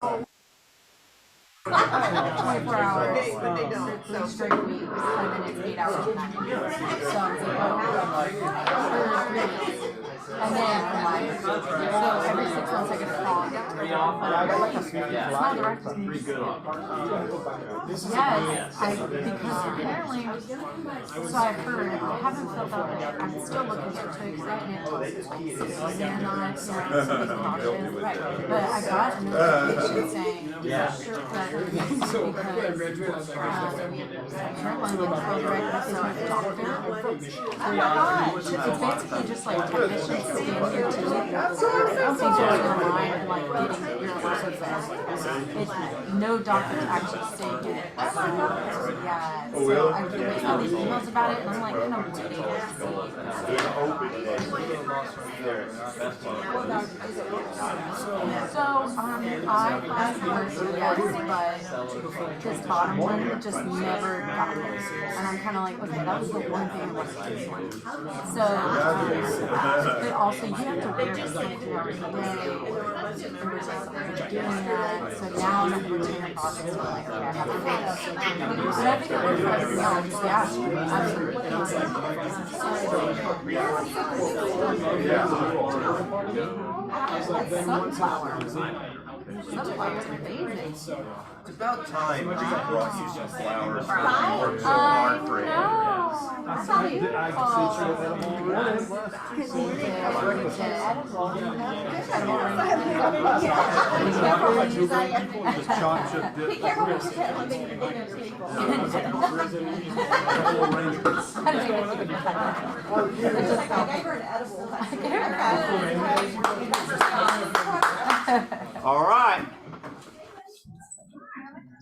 24 hours for 3 straight weeks, and then it's 8 hours a night. So and then so every 6 months I get a call. It's not direct. Yes, because apparently, so I've heard, I haven't filled out it. I'm still looking for it because I can't tell if they're not, so be cautious. Right. But I got a notification saying that because Caroline went to direct, so I talked to her. Oh my gosh, it's basically just like technicians staying here too. Things are online and like getting your license. No doctors actually stay here. Oh my gosh. Yeah. So I keep getting all these emails about it, and I'm like, I'm waiting to see. So I applied first, yes, but this bottom one just never got me. And I'm kind of like, okay, that was the one thing I wanted to do. So, but also you have to wear it 24 hours a day. Doing that. So now I'm at the retainer process. I'm like, okay, I have to fix it. But I think it works out for now. Just, yeah, absolutely. That's sunflower. Sunflower's amazing. It's about time we brought you some flowers. You worked so hard for it. That's how you Be careful when you get living in people. I gave her an edible. All right.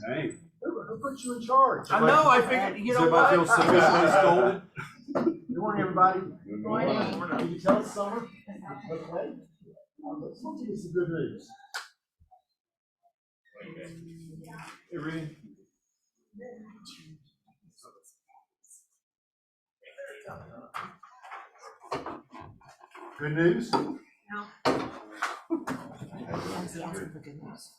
Hey. Who put you in charge? I know, I figured, you know Does everybody what? feel sufficiently scolded? Good morning, everybody. Good morning. Can you tell us, Summer? Okay. Let's look at some good news. Hey, Reed. Good news? No.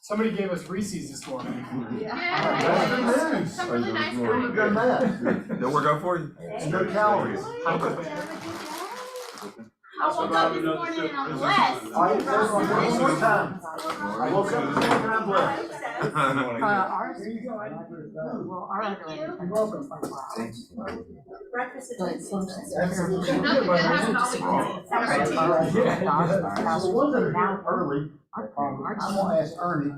Somebody gave us Reese's this morning. Yeah. Some really nice food. They'll work out for you. And no calories. I woke up this morning and I'm blessed. One more time. I woke up this morning and I'm blessed. Ours? Well, our underwriting. You're welcome. Breakfast is But so So one that are here early, I'm gonna ask Ernie.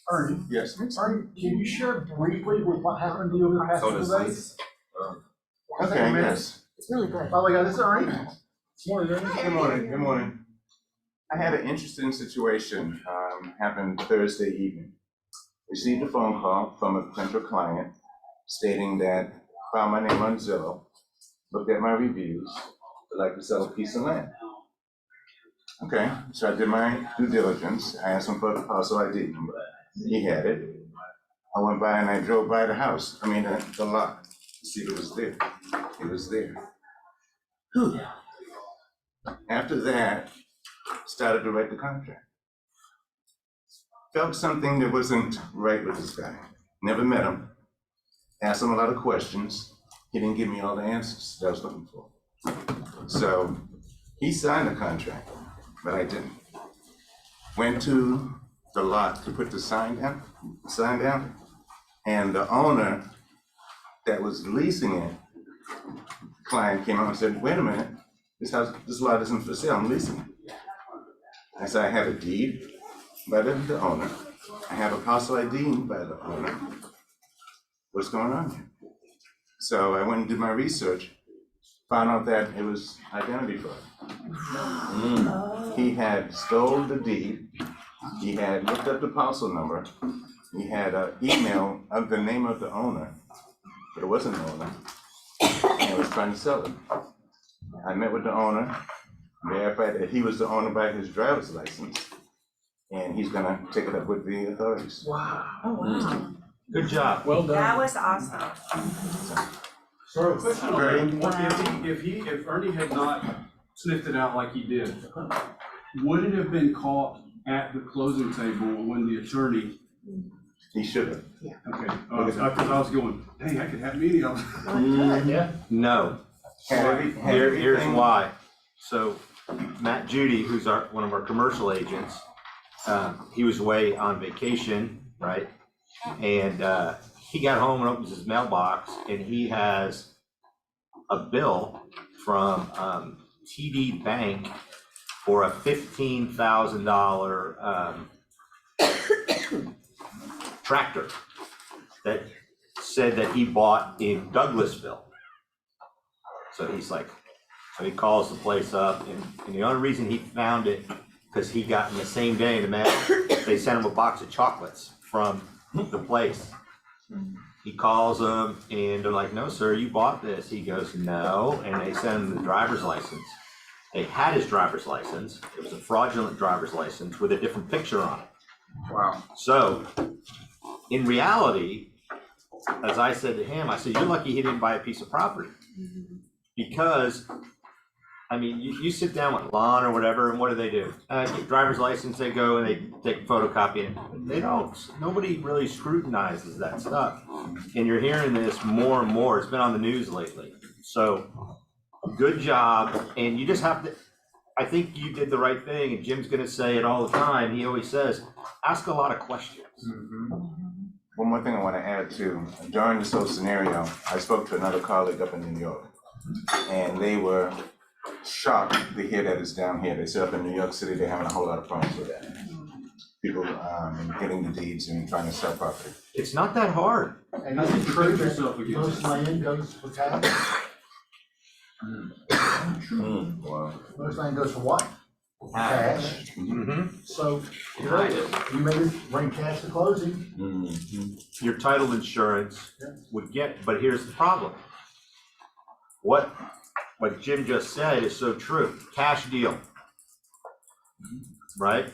Ernie, Yes. Ernie, can you share briefly with what happened to you over the past couple of days? Okay, yes. It's really good. Oh, my God, this is Ernie. Morning, Good morning, good morning. I had an interesting situation, happened Thursday evening. Received a phone call from a potential client stating that found my name on Zillow, looked at my reviews, would like to sell a piece of land. Okay, so I did my due diligence. I asked him for the parcel ID number. He had it. I went by and I drove by the house, the lot, to see if it was there. It was there. Whew. After that, started to write the contract. Felt something that wasn't right with this guy. Never met him. Asked him a lot of questions. He didn't give me all the answers that I was looking for. So he signed the contract, but I didn't. Went to the lot to put the sign down, and the owner that was leasing it, client came out and said, wait a minute, this lot isn't for sale, I'm leasing it. I said, I have a deed by the owner, I have a parcel ID by the owner. What's going on here? So I went and did my research, found out that it was identity fraud. He had stole the deed, he had looked up the parcel number, he had an email of the name of the owner, but it wasn't the owner, and was trying to sell it. I met with the owner, verified that he was the owner by his driver's license, and he's gonna take it up with the authorities. Wow. Oh, wow. Good job. Well done. That was awesome. So, Question on that, if Ernie had not sniffed it out like he did, would it have been caught at the closing table when the attorney, He should have. okay, because I was going, dang, I could have any of them. Yeah. No, here's why. So Matt Judy, who's one of our commercial agents, he was away on vacation, right? And he got home and opens his mailbox and he has a bill from TD Bank for a $15,000 tractor that said that he bought in Douglasville. So he's like, so he calls the place up, and the only reason he found it, because he got in the same day in the mail, they sent him a box of chocolates from the place. He calls them, and they're like, no, sir, you bought this. He goes, no, and they send him the driver's license. They had his driver's license. It was a fraudulent driver's license with a different picture on it. Wow. So, in reality, as I said to him, I said, you're lucky he didn't buy a piece of property. Because, I mean, you sit down with Lon or whatever, and what do? Driver's license, they go and they take a photocopy, and they don't, nobody really scrutinizes that stuff. And you're hearing this more and more, it's been on the news lately. So, good job, and you just have to, I think you did the right thing, and Jim's gonna say it all the time, he always says, ask a lot of questions. One more thing I want to add too. During this whole scenario, I spoke to another colleague up in New York, and they were shocked to hear that it's down here. They said up in New York City, they're having a whole lot of problems with that. People getting the deeds and trying to sell property. It's not that hard. And I is think it trade true yourself that against most it. land goes for tax? Wow. Most land goes for what? Cash. So, you know, you may bring cash to closing. Your title insurance would get, but here's the problem. What Jim just said is so true, cash deal. Right?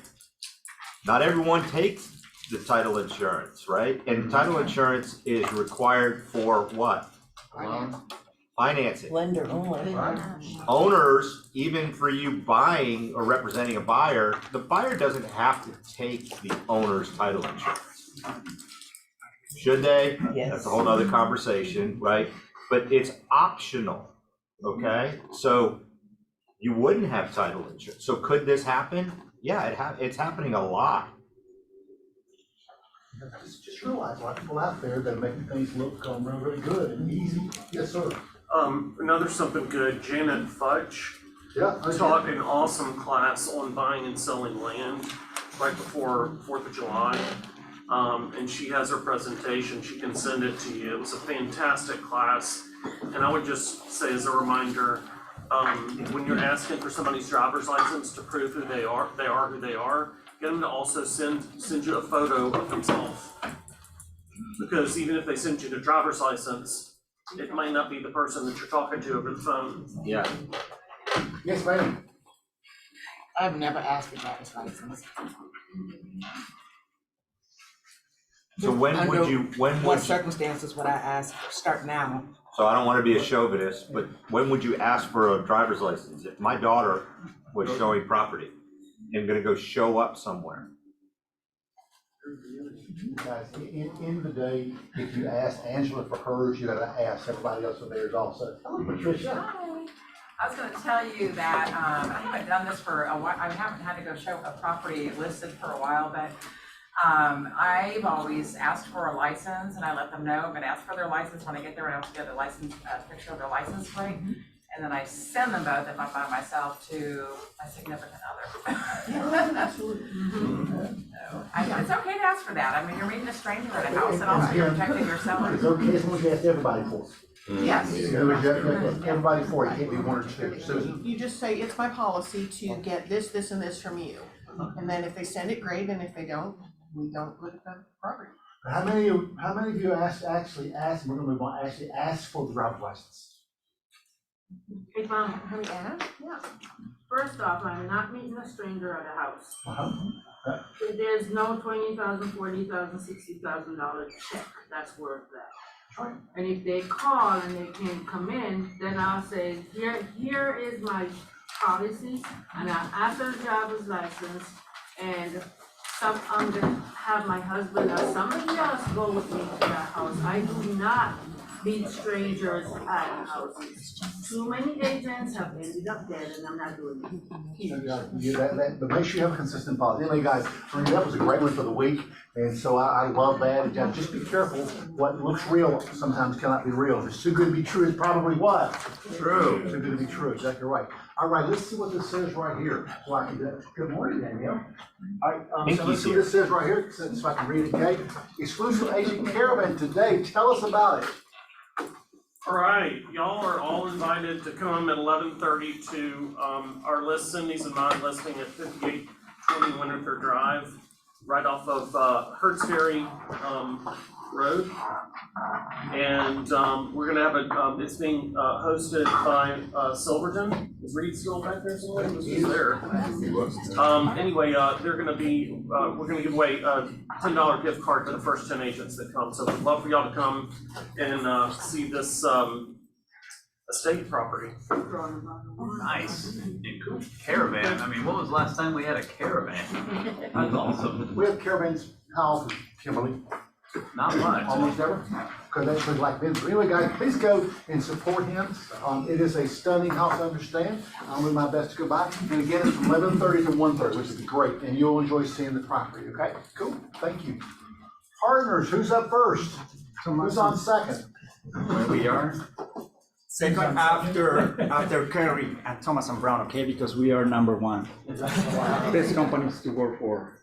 Not everyone takes the title insurance, right? And title insurance is required for what? Financing. Lender only. Owners, even for you buying or representing a buyer, the buyer doesn't have to take the owner's title insurance. Should they? Yes. That's a whole nother conversation, right? But it's optional, okay? So you wouldn't have title insurance. So could this happen? Yeah, it's happening a lot. Just realize a lot of people out there that are making things look really good and easy. Yes, sir. Another something good, Janet Fudge Yeah. taught an awesome class on buying and selling land right before 4th of July. And she has her presentation, she can send it to you. It was a fantastic class. And I would just say as a reminder, when you're asking for somebody's driver's license to prove who they are who they are, get them to also send you a photo of themselves. Because even if they send you the driver's license, it might not be the person that you're talking to over the phone. Yeah. Yes, ma'am. I've never asked for driver's license. So when What would you, circumstances would I ask, start now? so I don't want to be a chauvinist, but when would you ask for a driver's license? If my daughter was showing property and gonna go show up somewhere. Guys, in the day, if you ask Angela for hers, you gotta ask everybody else for theirs also. Hello, Patricia. I was gonna tell you that, I haven't done this for a while, I haven't had to go show a property listed for a while, but I've always asked for a license and I let them know I'm gonna ask for their license when I get there, and I also get a license, picture of their license plate. And then I send them both, if I'm by myself, to my significant other. It's okay to ask for that, I mean, you're meeting a stranger at a house and also you're protecting yourself. It's okay as long as you ask everybody for it. Yes. You know, you have to ask everybody for it, it can't be one or two. Susan? You just say, it's my policy to get this, this, and this from you. And then if they send it, great, and if they don't, we don't look at the property. How many of you actually asked, we're gonna move on, actually asked for the driver's license? If Have we asked? Yeah. first off, I'm not meeting a stranger at a house. Uh-huh. There's no $20,000, $40,000, $60,000 check that's worth that. That's right. And if they call and they can't come in, then I'll say, here is my policies, and I'll ask for the driver's license, And I'm gonna have my husband or somebody else go with me to that house. I do not meet strangers at houses. Too many agents have ended up dead and I'm not doing it. But make sure you have a consistent policy. Anyway, guys, for me, that was a great one for the week, and so I love that. And just be careful, what looks real sometimes cannot be real. If it's too good to be true, it probably was. True. Too good to be true, exactly right. All right, let's see what this says right here. So I can do that. Good morning, Danielle. All right, so let's see what this says right here, so I can read it, okay? Exclusive agent caravan today, tell us about it. All right, y'all are all invited to come at 11:30 to our list, Cindy's and mine listing at 5820 Winterthur Drive, right off of Hertzberry Road. And we're gonna have it's being hosted by Silverton. Is Reed still back there somewhere? He's there. Anyway, they're gonna be, we're gonna give away a $10 gift card to the first 10 agents that come. So we'd love for y'all to come and see this estate property. Nice. And cool. Caravan, I mean, when was the last time we had a caravan? That's awesome. We have caravans, how often, Kimberly? Not much. Almost never, because that's what like business. Anyway, guys, please go and support him. It is a stunning house, I understand. I'll do my best to go by. And again, it's from 11:30 to 1:30, which is great, and you'll enjoy seeing the property, okay? Cool, thank you. Partners, who's up first? Who's on second? Where we are? Second after Curry and Thomas and Brown, okay, because we are number one. Best companies to work for.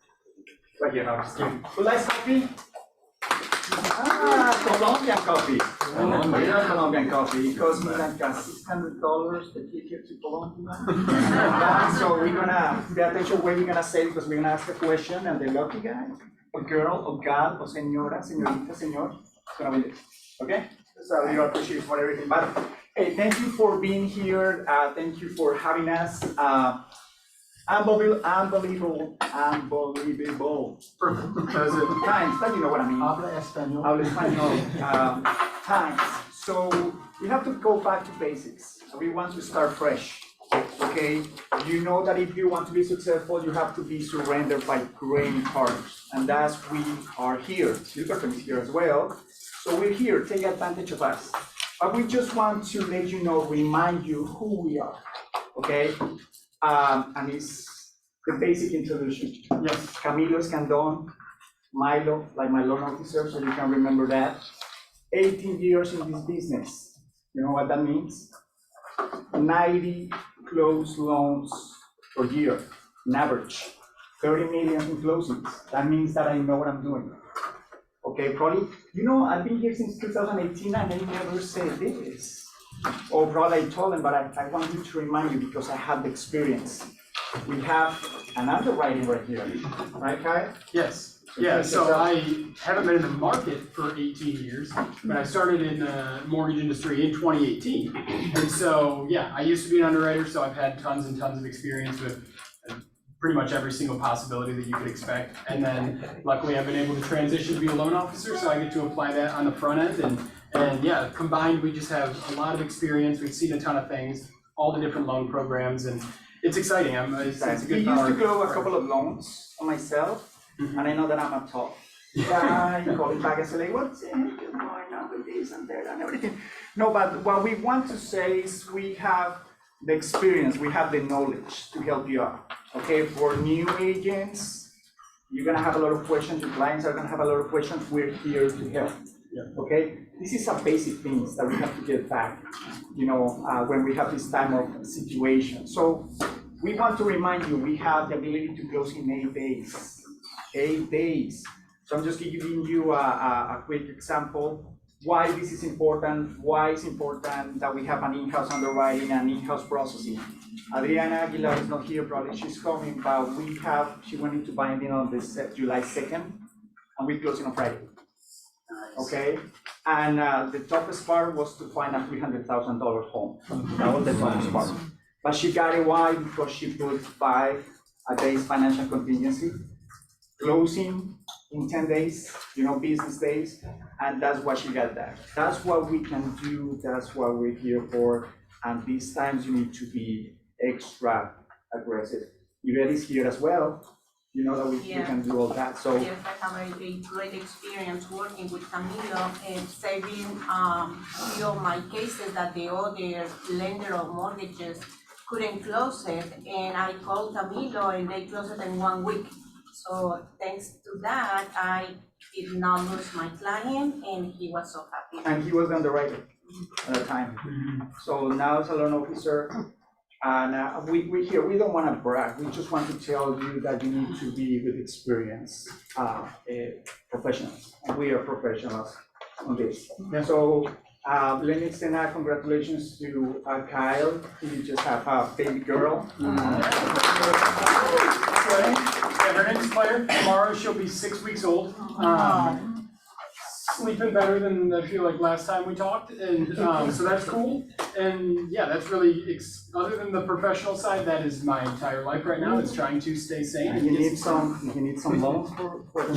Right here, I'm just kidding. Who likes coffee? Colombian coffee. We love Colombian coffee. It costs me like $600 to get here to Colombia. So we're gonna pay attention what we're gonna say, because we're gonna ask a question, and the lucky guy, or girl, or gal, or señora, señorita, señor, is gonna be this. Okay? So we appreciate for everything. But hey, thank you for being here. Thank you for having us. Unbelievable. Times, but you know what I mean. Habla español. Habla español. Times. So we have to go back to basics. We want to start fresh. Okay? You know that if you want to be successful, you have to be surrounded by great partners. And that's we are here. Silverton is here as well. So we're here, take advantage of us. But we just want to let you know, remind you who we are, okay? And it's the basic introduction. Yes. Camilo Escandon, Milo, like my loan officer, so you can remember that. 18 years in this business. You know what that means? 90 closed loans per year, on average. 30 million in closings. That means that I know what I'm doing. Okay, probably, you know, I've been here since 2018 and I never said this. Or probably I told them, but I want you to remind you because I have the experience. We have an underwriting right here, right, Kai? Yes, yeah, so I haven't been in the market for 18 years, but I started in the mortgage industry in 2018. And so, yeah, I used to be an underwriter, so I've had tons and tons of experience with pretty much every single possibility that you could expect. And then luckily I've been able to transition to be a loan officer, so I get to apply that on the front end. And yeah, combined, we just have a lot of experience. We've seen a ton of things, all the different loan programs, and it's exciting. It's a good power. I used to grow a couple of loans on myself, and I know that I'm a tough guy. Calling back and say, like, what's going on with this and that and everything. No, but what we want to say is we have the experience, we have the knowledge to help you out. Okay, for new agents, you're gonna have a lot of questions, your clients are gonna have a lot of questions, we're here to help. Yeah. Okay, this is some basic things that we have to get back, you know, when we have this time of situation. So we want to remind you, we have the ability to close in 8 days. 8 days. So I'm just giving you a quick example. Why this is important, why it's important that we have an in-house underwriting and in-house processing. Adriana Aguilar is not here, probably she's coming, but she went into binding on this July 2nd, and we're closing on Friday. Nice. Okay, and the toughest part was to find a $300,000 home. That was the toughest part. But she got it. Why? Because she put 5 days financial contingency, closing in 10 days, you know, business days, and that's why she got that. That's what we can do, that's what we're here for, and these times you need to be extra aggressive. Yvette is here as well. you know that we can do all that, so. Yes, I have a great experience working with Camilo and saving few of my cases that the other lender of mortgages couldn't close it, and I called Camilo and they closed it in 1 week. So thanks to that, I did not lose my client and he was so happy. And he was the underwriter at the time. So now as a loan officer, and we here, we don't want to brag, we just want to tell you that you need to be with experience, professionals, and we are professionals on this. So let me extend our congratulations to Kyle, you just have a baby girl. Yeah, her name's Claire. Tomorrow she'll be 6 weeks old. Sleeping better than I feel like last time we talked, and so that's cool. And yeah, that's really other than the professional side, that is my entire life right now. Is trying to stay sane. And you need some loans for the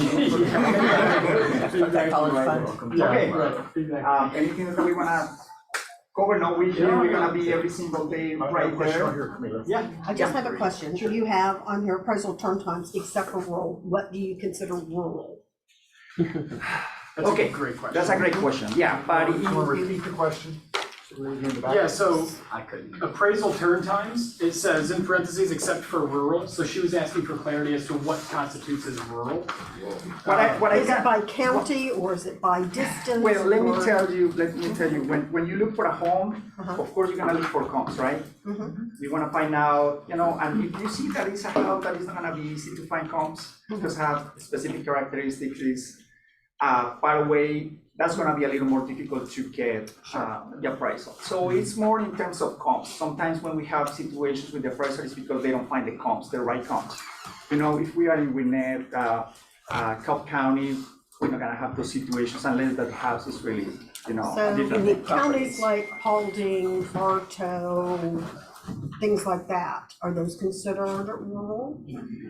College fund. Okay. Right. Anything that we wanna cover? No, we're gonna be every single day right there. Yeah. I just have a question. You have on your appraisal turn times, except for rural, what do you consider rural? That's Okay, a great question. That's a great question, yeah, but You wanna repeat the question? So we're in the back. Yeah, so I couldn't. appraisal turn times, it says in parentheses, except for rural, so she was asking for clarity as to what constitutes as rural. what I Is it can, by county or is it by distance? well, let me or- tell you, when you look for a home, Uh-huh. of course, you're gonna look for comps, right? Mhm. You wanna find out, and if you see that it's a house that is not gonna be easy to find comps, because have specific characteristics, is far away, that's gonna be a little more difficult to get the appraisal. So it's more in terms of comps. Sometimes when we have situations with the appraiser, it's because they don't find the comps, the right comps. You know, if we are in Gwinnett, Cobb County, we're not gonna have those situations unless that house is really, So different in the properties. counties like Paulding, Bartow, things like that, are those considered rural?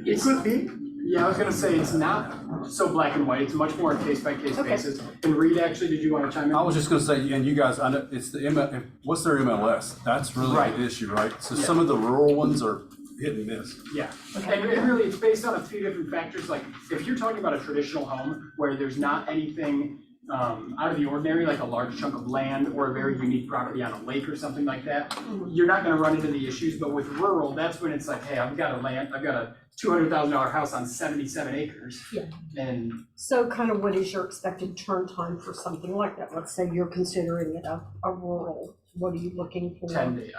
It could be. Yeah, I was gonna say, it's not so black and white, it's much more a case-by-case Okay. basis. And Reed, actually, did you wanna chime in? I was just gonna say, and you guys, I know, it's the what's their MLS? That's really Right. the issue, right? So Yeah. some of the rural ones are hit and miss. Yeah, and really, it's based on a few different factors, like, if you're talking about a traditional home where there's not anything out of the ordinary, like a large chunk of land or a very unique property on a lake or something like that, you're not gonna run into the issues, but with rural, that's when it's like, hey, I've got a $200,000 house on 77 acres. Yeah. And So kind of what is your expected turn time for something like that? Let's say you're considering it a rural, what are you looking for? 10 days,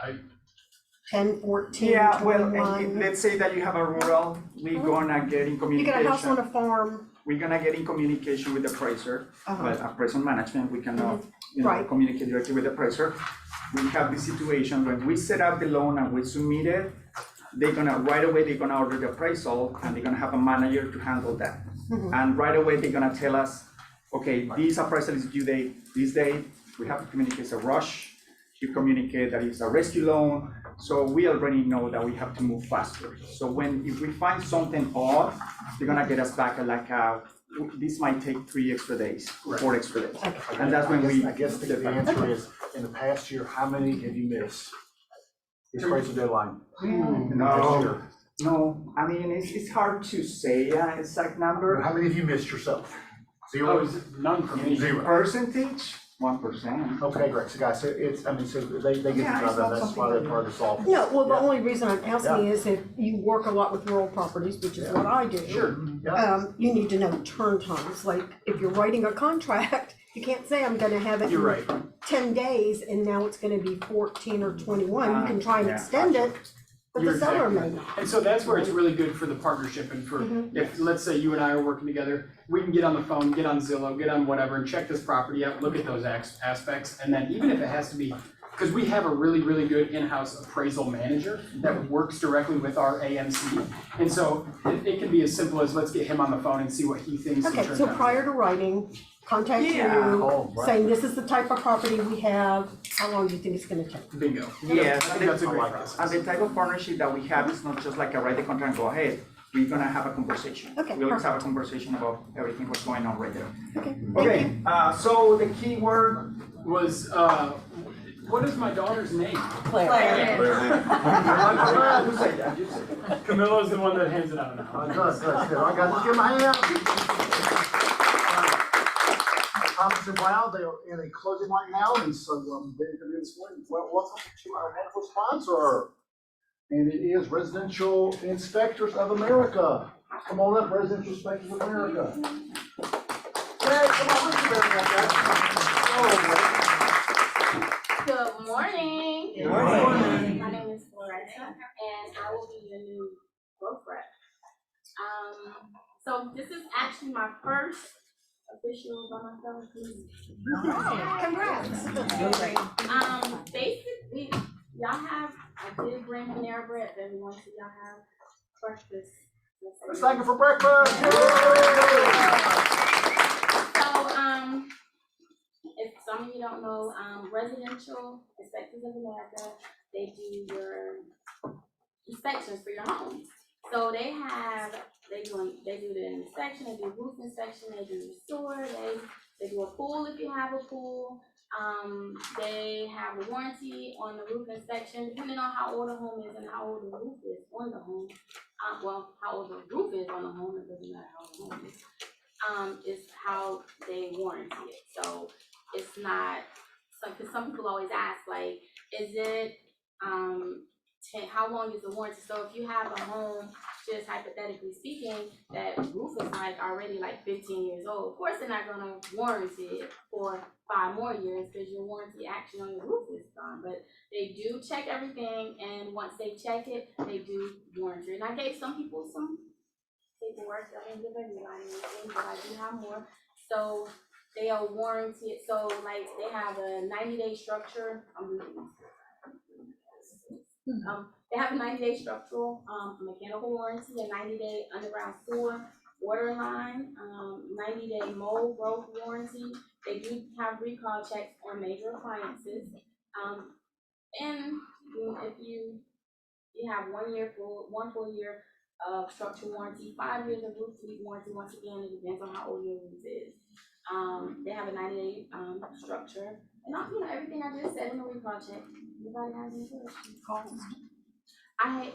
10, 14, Yeah, well, 21? let's say that you have a rural, we're gonna get in You communication. got a house on a farm, We're gonna get in communication with the appraiser, but appraisal management, we cannot, Right. communicate directly with the appraiser. We have this situation when we set up the loan and we submit it, right away, they're gonna order the appraisal and they're gonna have a manager to handle that. And right away, they're gonna tell us, okay, this appraisal is due date, this date, we have to communicate it's a rush, you communicate that it's a rescue loan, so we already know that we have to move faster. So if we find something odd, they're gonna get us back at this might take 3 extra days, 4 extra days. And that's when I guess the answer is, in the past year, how many have you missed? The appraisal deadline? In the past year. No, I mean, it's hard to say an exact number. How many have you missed yourself? oh, Zero? none for me. Zero. Percentage, 1%. Okay, great, so guys, so so they get the Yeah, job it's done, not that's why they're part of the solve. no, well, the Yeah. only reason I'm asking is if you work a lot with rural properties, which is what I do. Sure. You need to know turn times, like if you're writing a contract, you can't say I'm gonna have it You're in right. 10 days and now it's gonna be 14 or 21, you can try and Yeah. extend it, but You're the seller exactly may not. And so that's where it's really good for the partnership and for, if, let's say you and I are working together, we can get on the phone, get on Zillow, get on whatever, and check this property out, look at those aspects, and then even if it has to be, because we have a really, really good in-house appraisal manager that works directly with our AMC, and so it can be as simple as, let's get him on the phone and see what he thinks. in Okay, terms so of- prior to writing, contact Yeah. you, Oh, right. saying this is the type of property we have, how long do you think it's gonna take? Bingo. Yes, I think that's a I great like process. and the type of partnership that we have is not just like a write the contract and go ahead. We're gonna have a conversation. Okay, We always have a conversation about everything what's going on right there. Okay, thank you. Okay, so the key word, Was, What is my daughter's name? Claire. You say that, you say that. Camilla's the one that hands it out now. Good, good. All right, guys, let's give them a hand. Thomas and Brown, they are in a closing right now, and so they're going to be this morning. Welcome to our wonderful sponsor. And it is Residential Inspectors of America. Come on up, Residential Inspectors of America. Hey, come on, let's give everyone Good morning. Good morning. My name is Floretta, and I will be your new growth rep. So this is actually my first official by myself. Congrats. Basically, y'all have, I did bring Panera Bread, everyone, so y'all have breakfast. Let's thank you for breakfast. So, if some of you don't know, Residential Inspectors of America, they do your inspections for your homes. So they do the inspection, they do roof inspection, they do your sewer, they do a pool if you have a pool. They have a warranty on the roof inspection, depending on how old the home is and how old the roof is on the home. Well, how old the roof is on the home, it doesn't matter how old the home is how they warranty it. So it's not, because some people always ask, like, is it, how long is the warranty? So if you have a home, just hypothetically speaking, that roof is like already like 15 years old, of course they're not gonna warranty it for 5 more years because your warranty action on your roof is gone. But they do check everything, and once they check it, they do warranty. And I gave some people some paperwork, I didn't give everybody anything, but I do have more. So they'll warranty it. So like they have a 90-day structure. They have a 90-day structural, mechanical warranty, a 90-day underground sewer, water line, 90-day mold growth warranty. They do have recall checks on major appliances. And if you have 1 full year of structural warranty, 5 years of roof leak warranty. Once again, it depends on how old your roof is. They have a 90-day structure, and everything I just said in the recall check. Anybody have any questions? I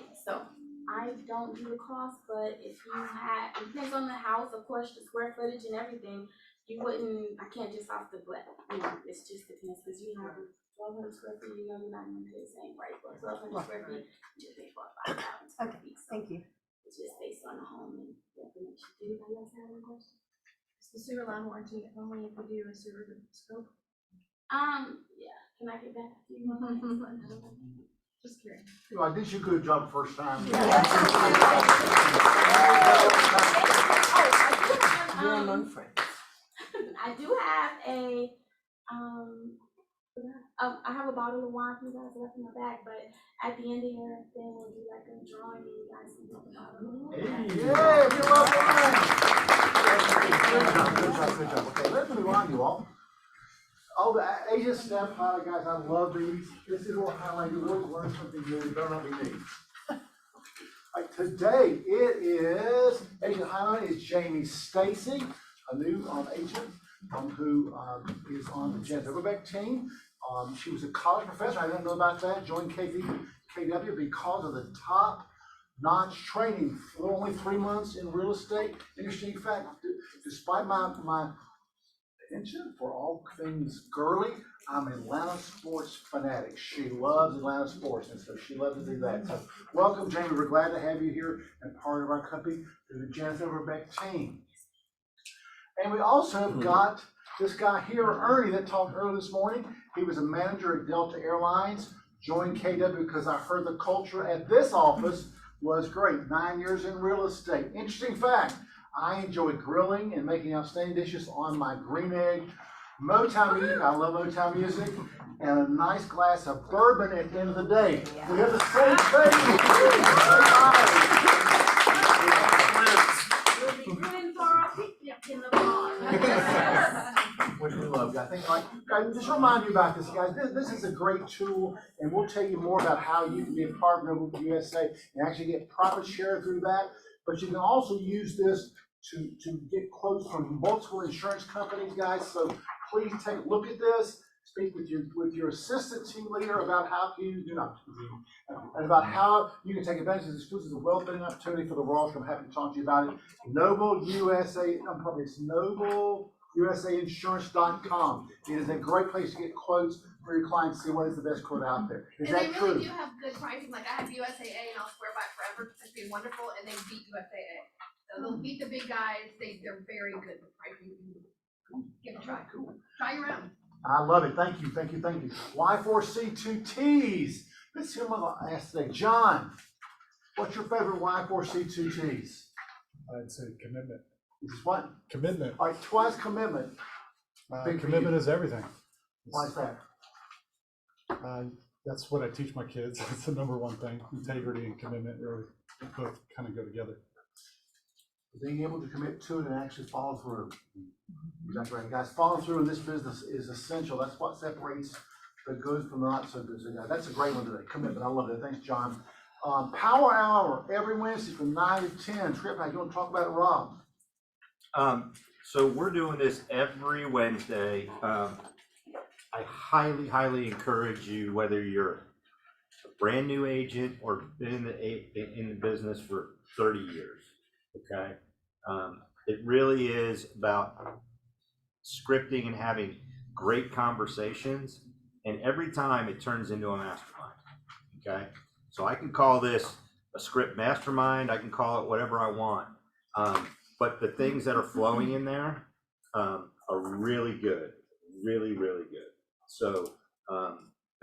don't do the cost, but if you had, it depends on the house, of course, the square footage and everything. You wouldn't, I can't just off the butt, it's just depends, because you have 1,200 square feet, you're not gonna pay the same price for 1,200 square feet, you just pay for 5,000 square feet. So Thank you. it's just based on the home and the information. Do anybody else have any questions? Is the sewer line warranty only if we do a sewer scope? Yeah, can I get back to you? Just curious. I did you a good job first time. You're among friends. I do have a, I have a bottle of wine for you guys left in my bag, but at the end of your thing, we'll do like a drawing and you guys can look about it. Yeah, you love wine. Good job. Okay, let's move on, you all. Oh, the Asia Step highlight, guys, I love these. This is what highlight, you always learn something new, it better not be me. Today, it is, Asia highlight is Jamie Stacy, a new agent who is on the Jen Overbeck team. She was a college professor, I didn't know about that, joined KW because of the top-notch training for only 3 months in real estate. Interesting fact, despite my attention for all things girly, I'm an Atlanta sports fanatic. She loves Atlanta sports, and so she loves to do that. So welcome, Jamie. We're glad to have you here and part of our company through the Janice Overbeck team. And we also have got this guy here, Ernie, that talked earlier this morning. He was a manager at Delta Airlines, joined KW because I heard the culture at this office was great. 9 years in real estate. Interesting fact, I enjoy grilling and making outstanding dishes on my green egg Motown music. I love Motown music, and a nice glass of bourbon at the end of the day. We have the same thing. We'll be rooting for our picnic in the bar. Which we love. I think, guys, just remind you about this, guys. This is a great tool, and we'll tell you more about how you can be a part of Noble USA and actually get profit share through that. But you can also use this to get quotes from multiple insurance companies, guys. So please take a look at this. speak with your assistant team leader about how you and about how you can take advantage of this exclusive well-being opportunity for the Royals. I'm happy to talk to you about it. NobleUSAinsurance.com. It is a great place to get quotes for your clients, see what is the best quote out there. Is that And they true? really do have good pricing, like I have USAA and I'll swear by it forever, it's been wonderful, and they beat USAA. So they'll beat the big guys, they're very good with pricing. Give it a try. Try your own. I love it. Thank you. Y4C2Ts. Let's see what I'm gonna ask today. John, what's your favorite Y4C2Ts? I'd say commitment. This is what? Commitment. All right, twice commitment. Big for Commitment you. is everything. Why is that? That's what I teach my kids. It's the number one thing. Integrity and commitment really both kind of go together. Being able to commit to it and actually follow through. Exactly right, guys. Following through in this business is essential. That's what separates the good from the not so good. So yeah, that's a great one today. Commitment. I love it. Thanks, John. Power Hour every Wednesday from 9 to 10. Trip, how you want to talk about it, Rob? So we're doing this every Wednesday. I highly, highly encourage you, whether you're a brand new agent or been in the business for 30 years, okay? It really is about scripting and having great conversations, and every time it turns into a mastermind, okay? So I can call this a script mastermind, I can call it whatever I want, but the things that are flowing in there are really good, really, really good. So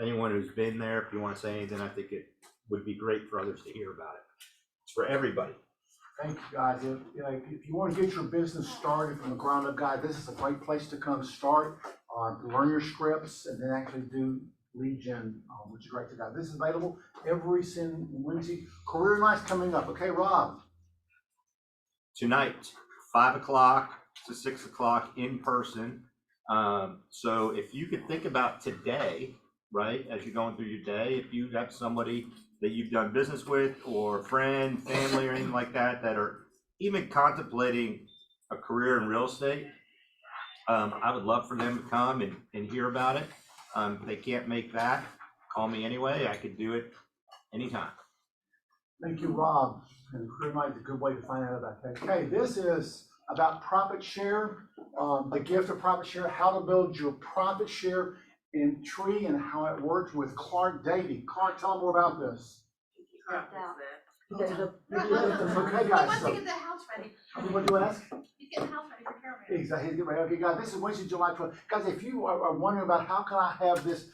anyone who's been there, if you want to say anything, I think it would be great for others to hear about it. It's for everybody. Thank you, guys. If you want to get your business started from the ground up, guys, this is a great place to come start, learn your scripts, and then actually do lead gen, which is great to go. This is available every single Wednesday. Career Night's coming up. Okay, Rob? Tonight, 5 o'clock to 6 o'clock in person. So if you could think about today, right, as you're going through your day, if you have somebody that you've done business with or friend, family, or anything like that, that are even contemplating a career in real estate, I would love for them to come and hear about it. If they can't make that, call me anyway. I could do it anytime. Thank you, Rob. And Career Night is a good way to find out about that. Okay, this is about profit share, the gift of profit share, how to build your profit share in Tree and how it works with Clark Davey. Clark, tell them more about this. Okay, He guys. wants So, to get the house ready. what do you ask? He's getting the house ready for caravan. Exactly. He's getting ready. Okay, guys, this is Wednesday, July 12th. Guys, if you are wondering about how can I have this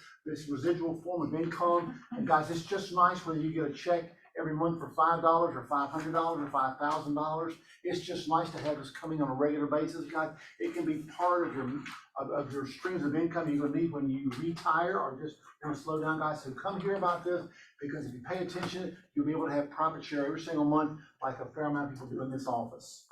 residual form of income, and guys, it's just nice whether you get a check every month for $5 or $500 or $5,000. It's just nice to have this coming on a regular basis, guys. It can be part of your streams of income you're gonna need when you retire or just want to slow down, guys. So come hear about this, because if you pay attention, you'll be able to have profit share every single month, like a fair amount of people do in this office.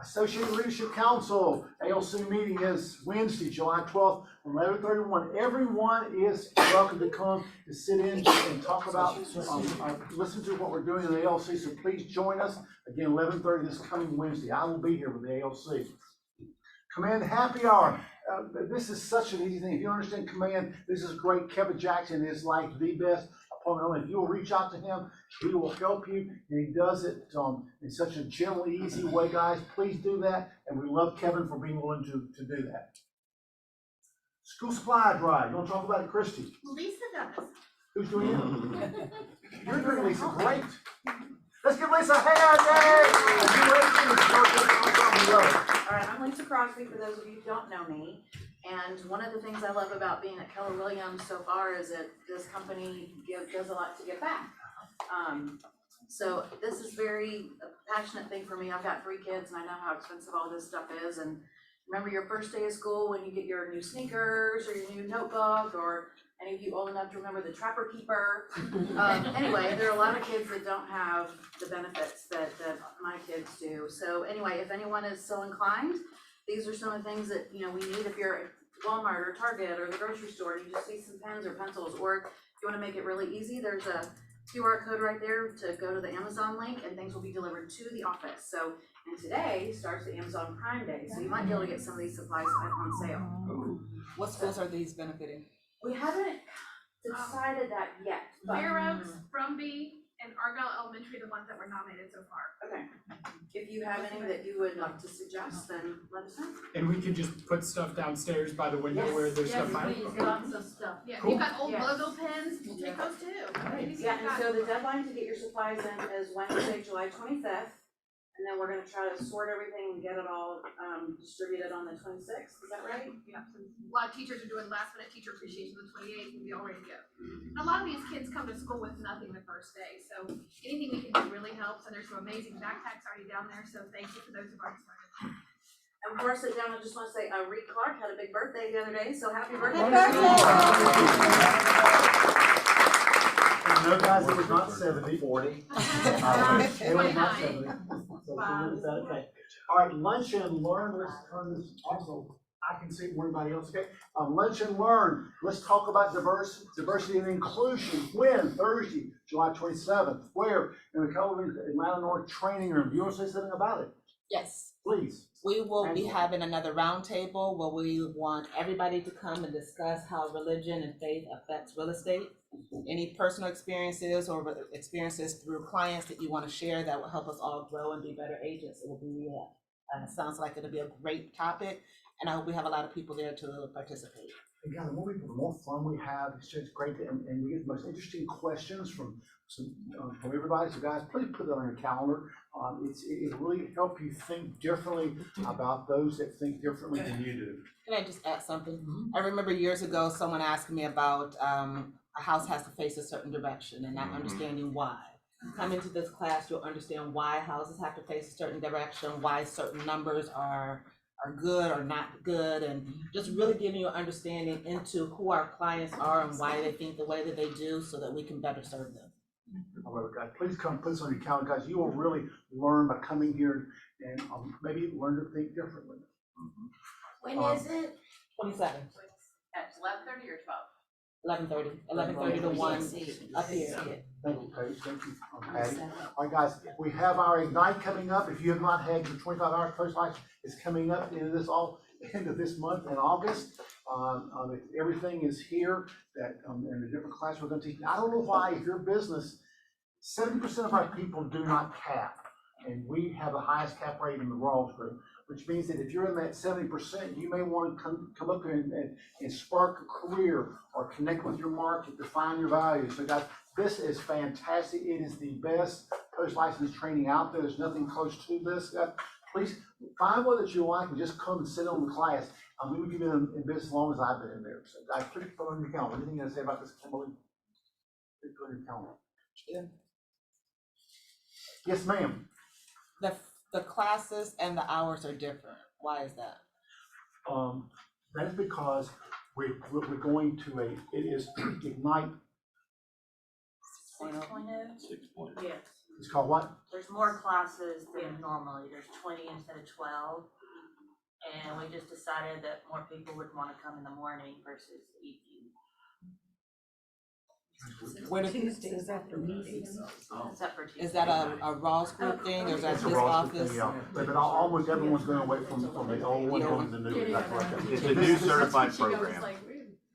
Associated Leadership Council, ALC meeting is Wednesday, July 12th, from 11:31. Everyone is welcome to come to sit in and talk about, listen to what we're doing in the ALC, so please join us. Again, 11:30 this coming Wednesday. I will be here with the ALC. Command Happy Hour. This is such an easy thing. If you understand Command, this is great. Kevin Jackson is like the best opponent. If you will reach out to him, he will help you, and he does it in such a gentle, easy way, guys. Please do that, and we love Kevin for being willing to do that. School supply drive. You want to talk about it, Christy? Lisa does. Who's doing it? You're doing it, Lisa. Great. Let's give Lisa a hand. All right, I'm Lisa Crosby, for those of you who don't know me. And one of the things I love about being at Keller Williams so far is that this company does a lot to give back. So this is very passionate thing for me. I've got 3 kids and I know how expensive all this stuff is. And remember your first day of school when you get your new sneakers or your new notebook, or any of you old enough to remember the Trapper Keeper. Anyway, there are a lot of kids that don't have the benefits that my kids do. So anyway, if anyone is so inclined, these are some of the things that we need if you're at Walmart or Target or the grocery store and you just see some pens or pencils, or if you want to make it really easy, there's a QR code right there to go to the Amazon link, and things will be delivered to the office. So, and today starts the Amazon Prime Day, so you might be able to get some of these supplies on sale. What schools are these benefiting? We haven't decided that yet, but. Fair Oaks, Brumby, and Argyle Elementary, the ones that were nominated so far. Okay, if you have any that you would like to suggest, then let us know. And we can just put stuff downstairs by the window where there's stuff hiding. Yes, please, lots of stuff. Yeah, Cool. you've got old Yes. logo pens, we'll take those too. Anything Yeah, you've and got. so the deadline to get your supplies in is Wednesday, July 25th. And then we're gonna try to sort everything and get it all, distributed on the 26th, is that right? Yeah, so a lot of teachers are doing last minute teacher appreciation on the 28th, we'll be all ready to go. And a lot of these kids come to school with nothing the first day, so anything we can do really helps, and there's some amazing backpacks already down there, so thank you for those who've already started. And before I sit down, I just wanna say, Reed Clark had a big birthday the other day, so happy birthday. No, guys, it was not 70. 40. It was not 70. So is that okay? All right, lunch and learn, let's turn this also, I can see more than anybody else, okay? Lunch and learn, let's talk about diversity and inclusion. When? Thursday, July 27th. Where? In the Kelvin Atlanta North Training Room. You want to say something about it? Yes. Please. We will be Angela. having another roundtable where we want everybody to come and discuss how religion and faith affects real estate. Any personal experiences or experiences through clients that you want to share that will help us all grow and be better agents. It will be, sounds like it'll be a great topic, and I hope we have a lot of people there to participate. And guys, the more fun we have, it's just great, and we get the most interesting questions from everybody. So guys, please put that on your calendar. It really help you think differently about those that think differently than you do. Can I just add something? I remember years ago, someone asked me about a house has to face a certain direction and not understanding why. Come into this class, you'll understand why houses have to face a certain direction, why certain numbers are good or not good, and just really giving you an understanding into who our clients are and why they think the way that they do so that we can better serve them. However, guys, please come put this on your calendar, guys. You will really learn by coming here and maybe learn to think differently. When is it? 27, At 11:30 or 12? 11:30, 11:30 to 1 up here. Thank you, Paige. Thank you, Patty. All right, guys, we have our Ignite coming up. If you have not had your 25 hours post life, it's coming up into this end of this month in August. Everything is here that in the different classes we're going to teach. I don't know why, if your business, 70% of our people do not cap, and we have the highest cap rate in the Rawls Group, which means that if you're in that 70%, you may want to come up here and spark a career or connect with your market, define your values. So guys, this is fantastic. It is the best post-license training out there. There's nothing close to this. Please find one that you like and just come and sit on the class. We've been in business as long as I've been in there. So guys, please put on your calendar. Anything you want to say about this, Kimberly? Please put on your calendar. Yeah. Yes, ma'am. The classes and the hours are different. Why is that? That is because we're going to it is Ignite. 6.0? 6.0. Yes. It's called what? There's more classes than normally, there's 20 instead of 12. And we just decided that more people would wanna come in the morning versus the evening. Tuesdays after meetings. Separate Is that a Ross Group thing, or is that It's this a Ross office? thing, yeah. But almost everyone's going away from the old one, going to the new. That's right. It's a new certified program.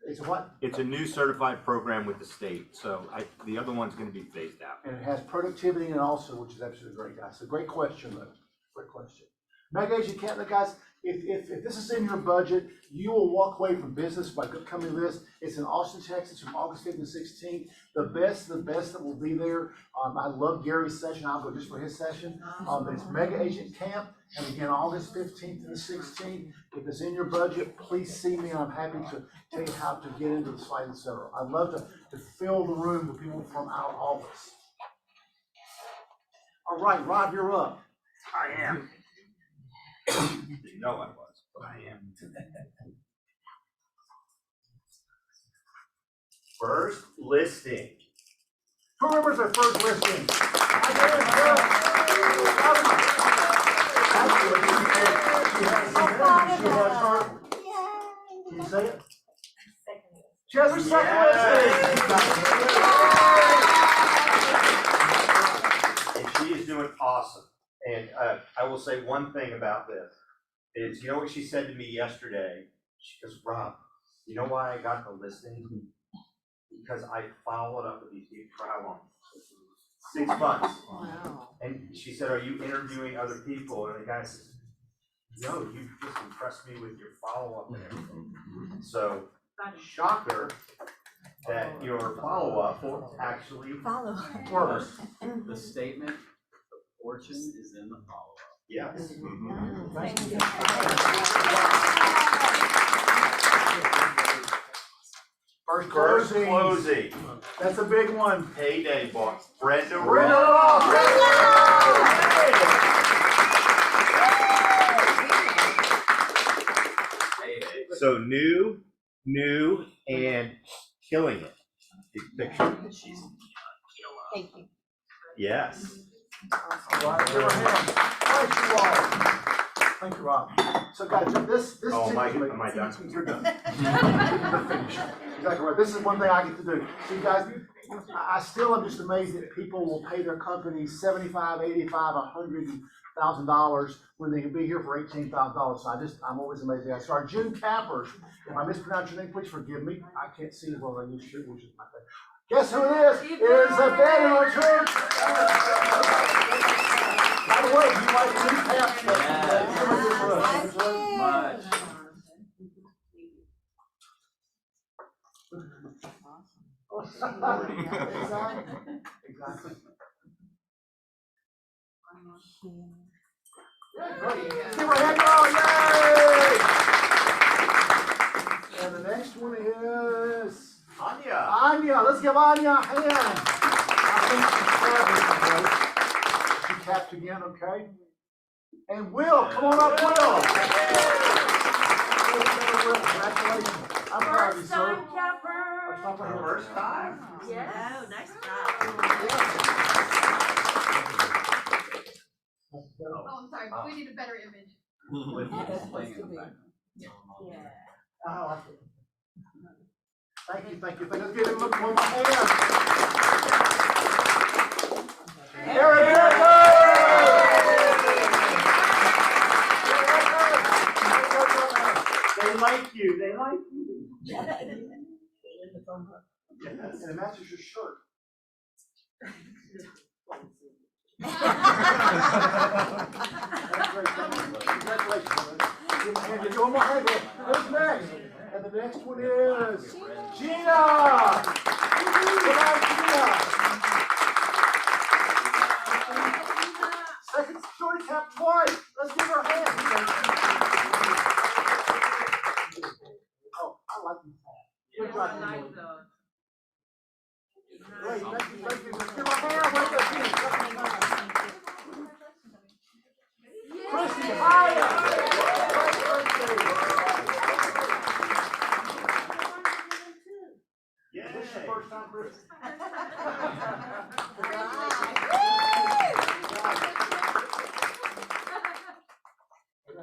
It's what? It's a new certified program with the state, so the other one's gonna be phased out. And it has productivity and also, which is absolutely great, guys. So great question, though. Great question. Mega Agent Canton, guys, if this is in your budget, you will walk away from business by coming to this. It's in Austin, Texas, from August 5th and 16th. The best that will be there. I love Gary's session. I'll go just for his session. It's Mega Agent Camp, and again, August 15th and the 16th. If it's in your budget, please see me, and I'm happy to tell you how to get into the site, etc. I'd love to fill the room with people from our office. All right, Rob, you're up. I am. You know I was, but I am. First listing. Who remembers their first listing? Can you say it? She has her second listing. And she is doing awesome. And I will say one thing about this, is, you know what she said to me yesterday? She goes, Rob, you know why I got the listing? Because I followed up with these people for how long? 6 months. Wow. And she said, are you interviewing other people? And the guy says, no, you just impressed me with your follow-up and everything. So, shocker that your follow-up actually works. The statement, the fortune is in the follow-up. Yes. First First closing. closing. That's a big one. Payday boss. Brenda Brenda Ross. So new, and killing it. Big picture. Thank you. Yes. All right, give her a hand. Thank you all. Thank you, Rob. So guys, this. Oh, am I typically- done? You're done. You're finished. Exactly right. This is one thing I get to do. So you guys, I still am just amazed that people will pay their company $75,000, $85,000, $100,000 when they can be here for $18,000. So I'm always amazed at that. So our June cappers, if I mispronounce your name, please forgive me. I can't see as well as I used to, which is my thing. Guess who it is? It is the band in our church. By the way, you like the new caps? Much. Exactly. Great. Let's give her a hand, y'all. Yay! And the next one is Anya. Anya. Let's give Anya a hand. I think she capped again, okay? And Will, come on up, Will. Congratulations. I'm proud of you, First sir. time capper. First time? Yes. Oh, nice job. Oh, I'm sorry, we need a better image. I like it. Thank you. Let's give him one more hand. They like you. Yes. And it matches your shirt. Congratulations. Give you one more hand. Who's next? And the next one is Gina. Come on, Gina. Second shorty cap twice. Let's give her a hand. Oh, I like these hats. Good job. Great, thank you. Let's give her a hand. Wait a minute. Christy, hiya. Yeah. This is your first time, Christy?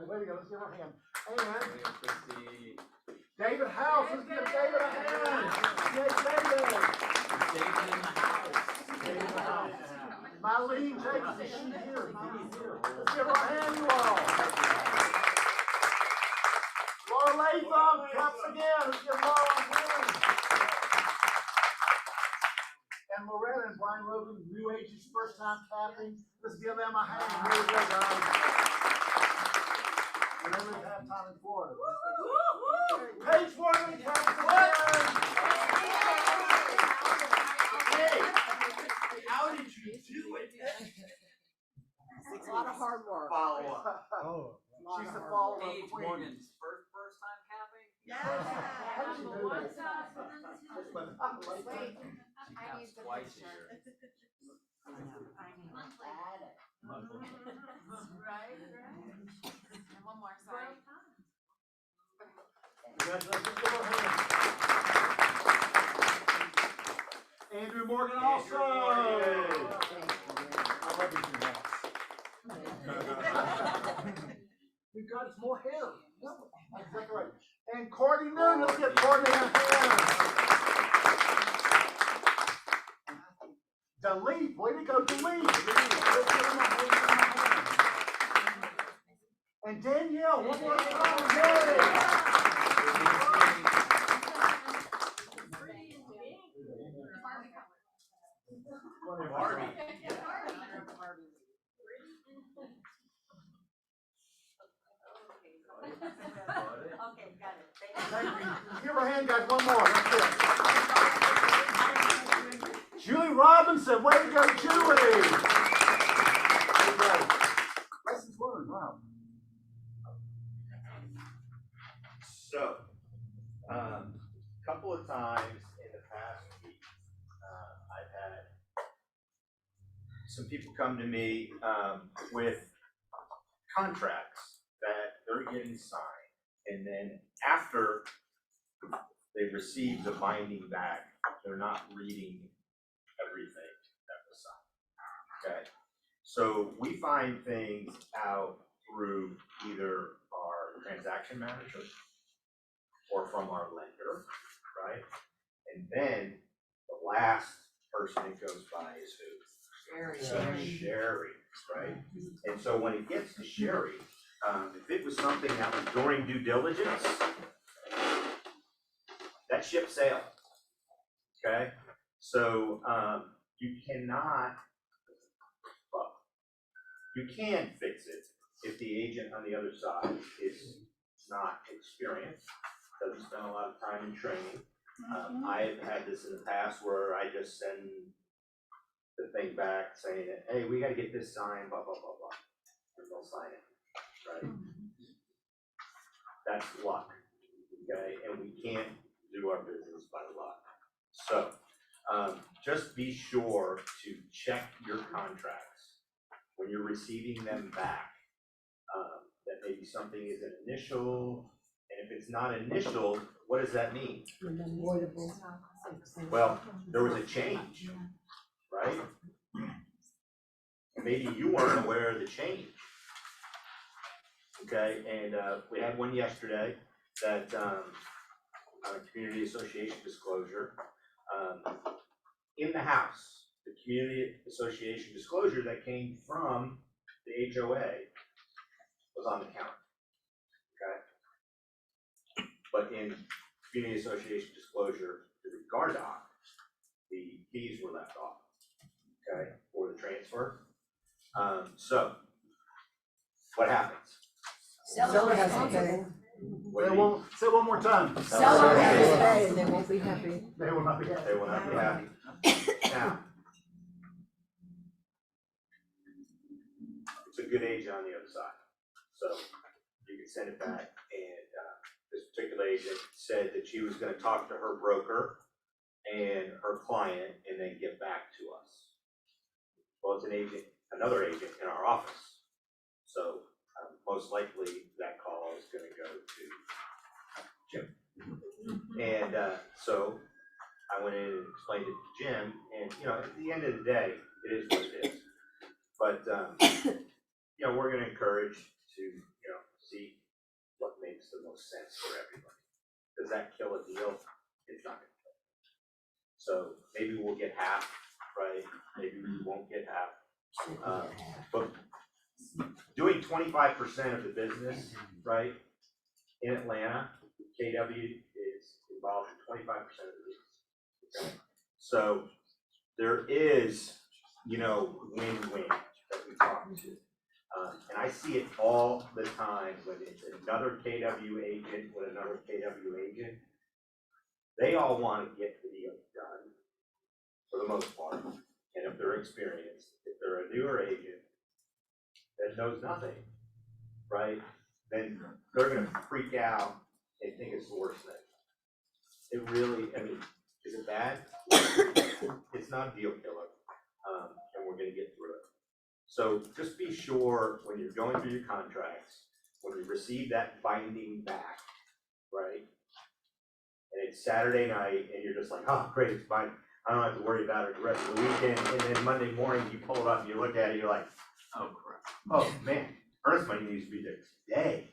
Way to go, let's give her a hand. And David House, let's give David a hand. Yay, David. David in the house. Mylene Jacobs, she's here. Let's give her a hand, you all. Laura Latham, caps again. Let's give Laura a hand. And Loretta and Brian Logan, New Age's first time capping. Let's give them a hand. Here we go, guys. And then we have time in Florida. Paige Morgan, caps again. Hey, how did you do it? It's a lot of hard work. Follow up. Oh. She's the follow-up Paige queen. Morgan's first time capping? How did you do that? Wait, I need the Twice a picture. year. Right. And one more, sorry. Congratulations, give her a hand. Andrew Morgan also. I love these new hats. We've got some more hair. That's exactly right. And Courtney Noon, let's get Courtney a hand. Delete, way to go, Delete. Oh, one more time, Okay, got it. Thank you. Give her a hand, guys, one more, that's it. Julie Robinson, way to go, Julie! Lessons learned, wow. So, couple of times in the past week, I've had some people come to me, with contracts that they're getting signed, and then after they receive the binding back, they're not reading everything that was signed, okay? So we find things out through either our transaction manager or from our lender, right? And then the last person it goes by is who? Sherry, right? And so when it gets to Sherry, if it was something that was during due diligence, that ship sailed, okay? So you cannot, well, you can fix it if the agent on the other side is not experienced, doesn't spend a lot of time in training. I've had this in the past where I just send the thing back saying that, hey, we gotta get this signed, blah, blah, blah, blah, and they'll sign it, right? That's luck, okay, and we can't do our business by luck. So, just be sure to check your contracts when you're receiving them back. That maybe something is an initial, and if it's not initial, what does that mean? Well, there was a change, right? Maybe you weren't aware of the change. Okay, and we had one yesterday that on a community association disclosure, in the house, the community association disclosure that came from the HOA was on the counter. Okay, but in community association disclosure to the guard doc, the keys were left off. Okay, for the transfer. So what happens? Seller has to pay. Say one more time. Seller has to pay, and they won't be happy. They will not be happy. They will not be happy. Now, it's a good agent on the other side, so you can send it back. And this particular agent said that she was going to talk to her broker and her client, and then get back to us. Well, it's an agent, another agent in our office, so most likely that call is going to go to Jim. And so I went in and explained it to Jim, and you know, at the end of the day, it is what it is. But you know, we're going to encourage to see what makes the most sense for everybody. Does that kill a deal? It's not going to kill it. So maybe we'll get half, right? Maybe we won't get half. But doing 25% of the business, right, in Atlanta, KW is involved in 25% of the business. Okay? So there is, win-win that we talk to. And I see it all the time when it's another KW agent with another KW agent. They all want to get the deal done for the most part. And if they're experienced, if they're a newer agent that knows nothing, right, then they're going to freak out and think it's the worst thing. It really, I mean, is it bad? It's not a deal killer, and we're going to get through it. So just be sure when you're going through your contracts, when you receive that binding back, right, and it's Saturday night, and you're just like, oh, great, it's binding. I don't have to worry about it the rest of the weekend, and then Monday morning, you pull it up, and you look at it, you're like, oh, crap. Oh, man, earnest money needs to be there today.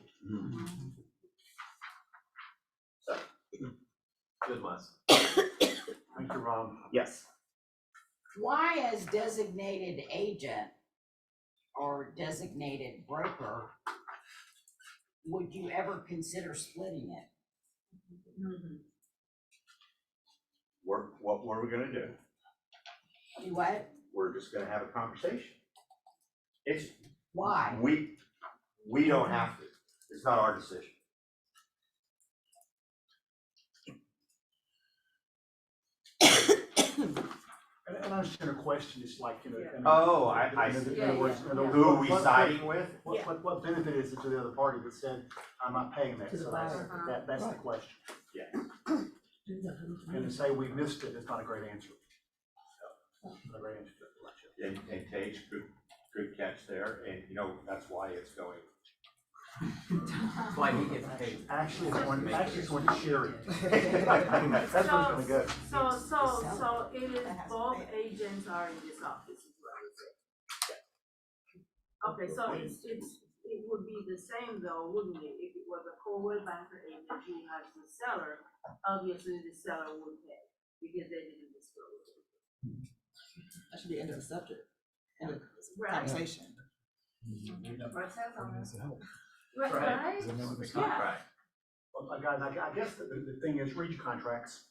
So, Good lesson. Thank you, Rob. yes. Why as designated agent or designated broker would you ever consider splitting it? What were we gonna do? Do what? We're just gonna have a conversation. It's, Why? we don't have to. It's not our decision. And I understand her question is like, you know. Oh, I see. In other words, Who are we siding with? What benefit is it to the other party that said, I'm not paying that? So that's the question. Yeah. And to say we missed it is not a great answer. Not a great answer to the question. And Tage, good catch there, and you know, that's why it's going. That's why he gets paid. Actually, it's going to Sherry. That's where it's gonna go. So it is both agents are in this office, is what you said. Okay, so it would be the same though, wouldn't it? If it was a Coldwell Banker agent who has the seller, obviously the seller would pay because they didn't disclose it. That should be end of the subject, end of Right. conversation. What says on it? Right. Right? Yeah. Well, guys, I guess the thing is, read your contracts.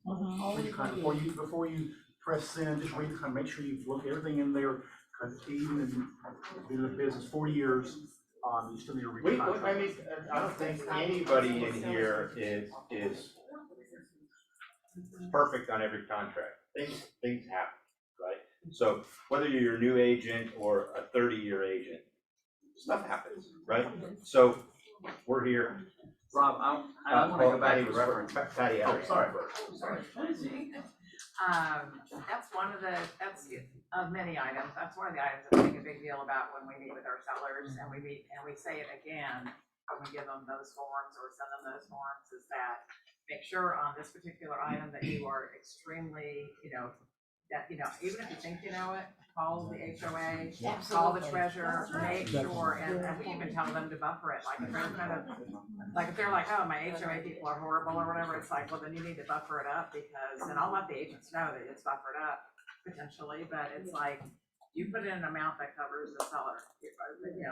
Read your contract. Before you press send, just read the contract, make sure you look at everything in there, because even in been in the business 40 years, you still need to read your contract. I mean, I don't think anybody in here is perfect on every contract. Things happen, right? So whether you're a new agent or a 30-year agent, stuff happens, right? So we're here. Rob, I want to go back to reference. Patty, sorry. That's one of many items, that's one of the items that we make a big deal about when we meet with our sellers, and we say it again, when we give them those forms or send them those forms, is that make sure on this particular item that you are extremely, that, even if you think you know it, call the HOA, call the treasurer, make sure, and we even tell them to buffer it, like if they're if they're like, oh, my HOA people are horrible or whatever, it's like, well, then you need to buffer it up because, and I'll let the agents know that it's buffered up potentially, but it's like, you put in an amount that covers the seller,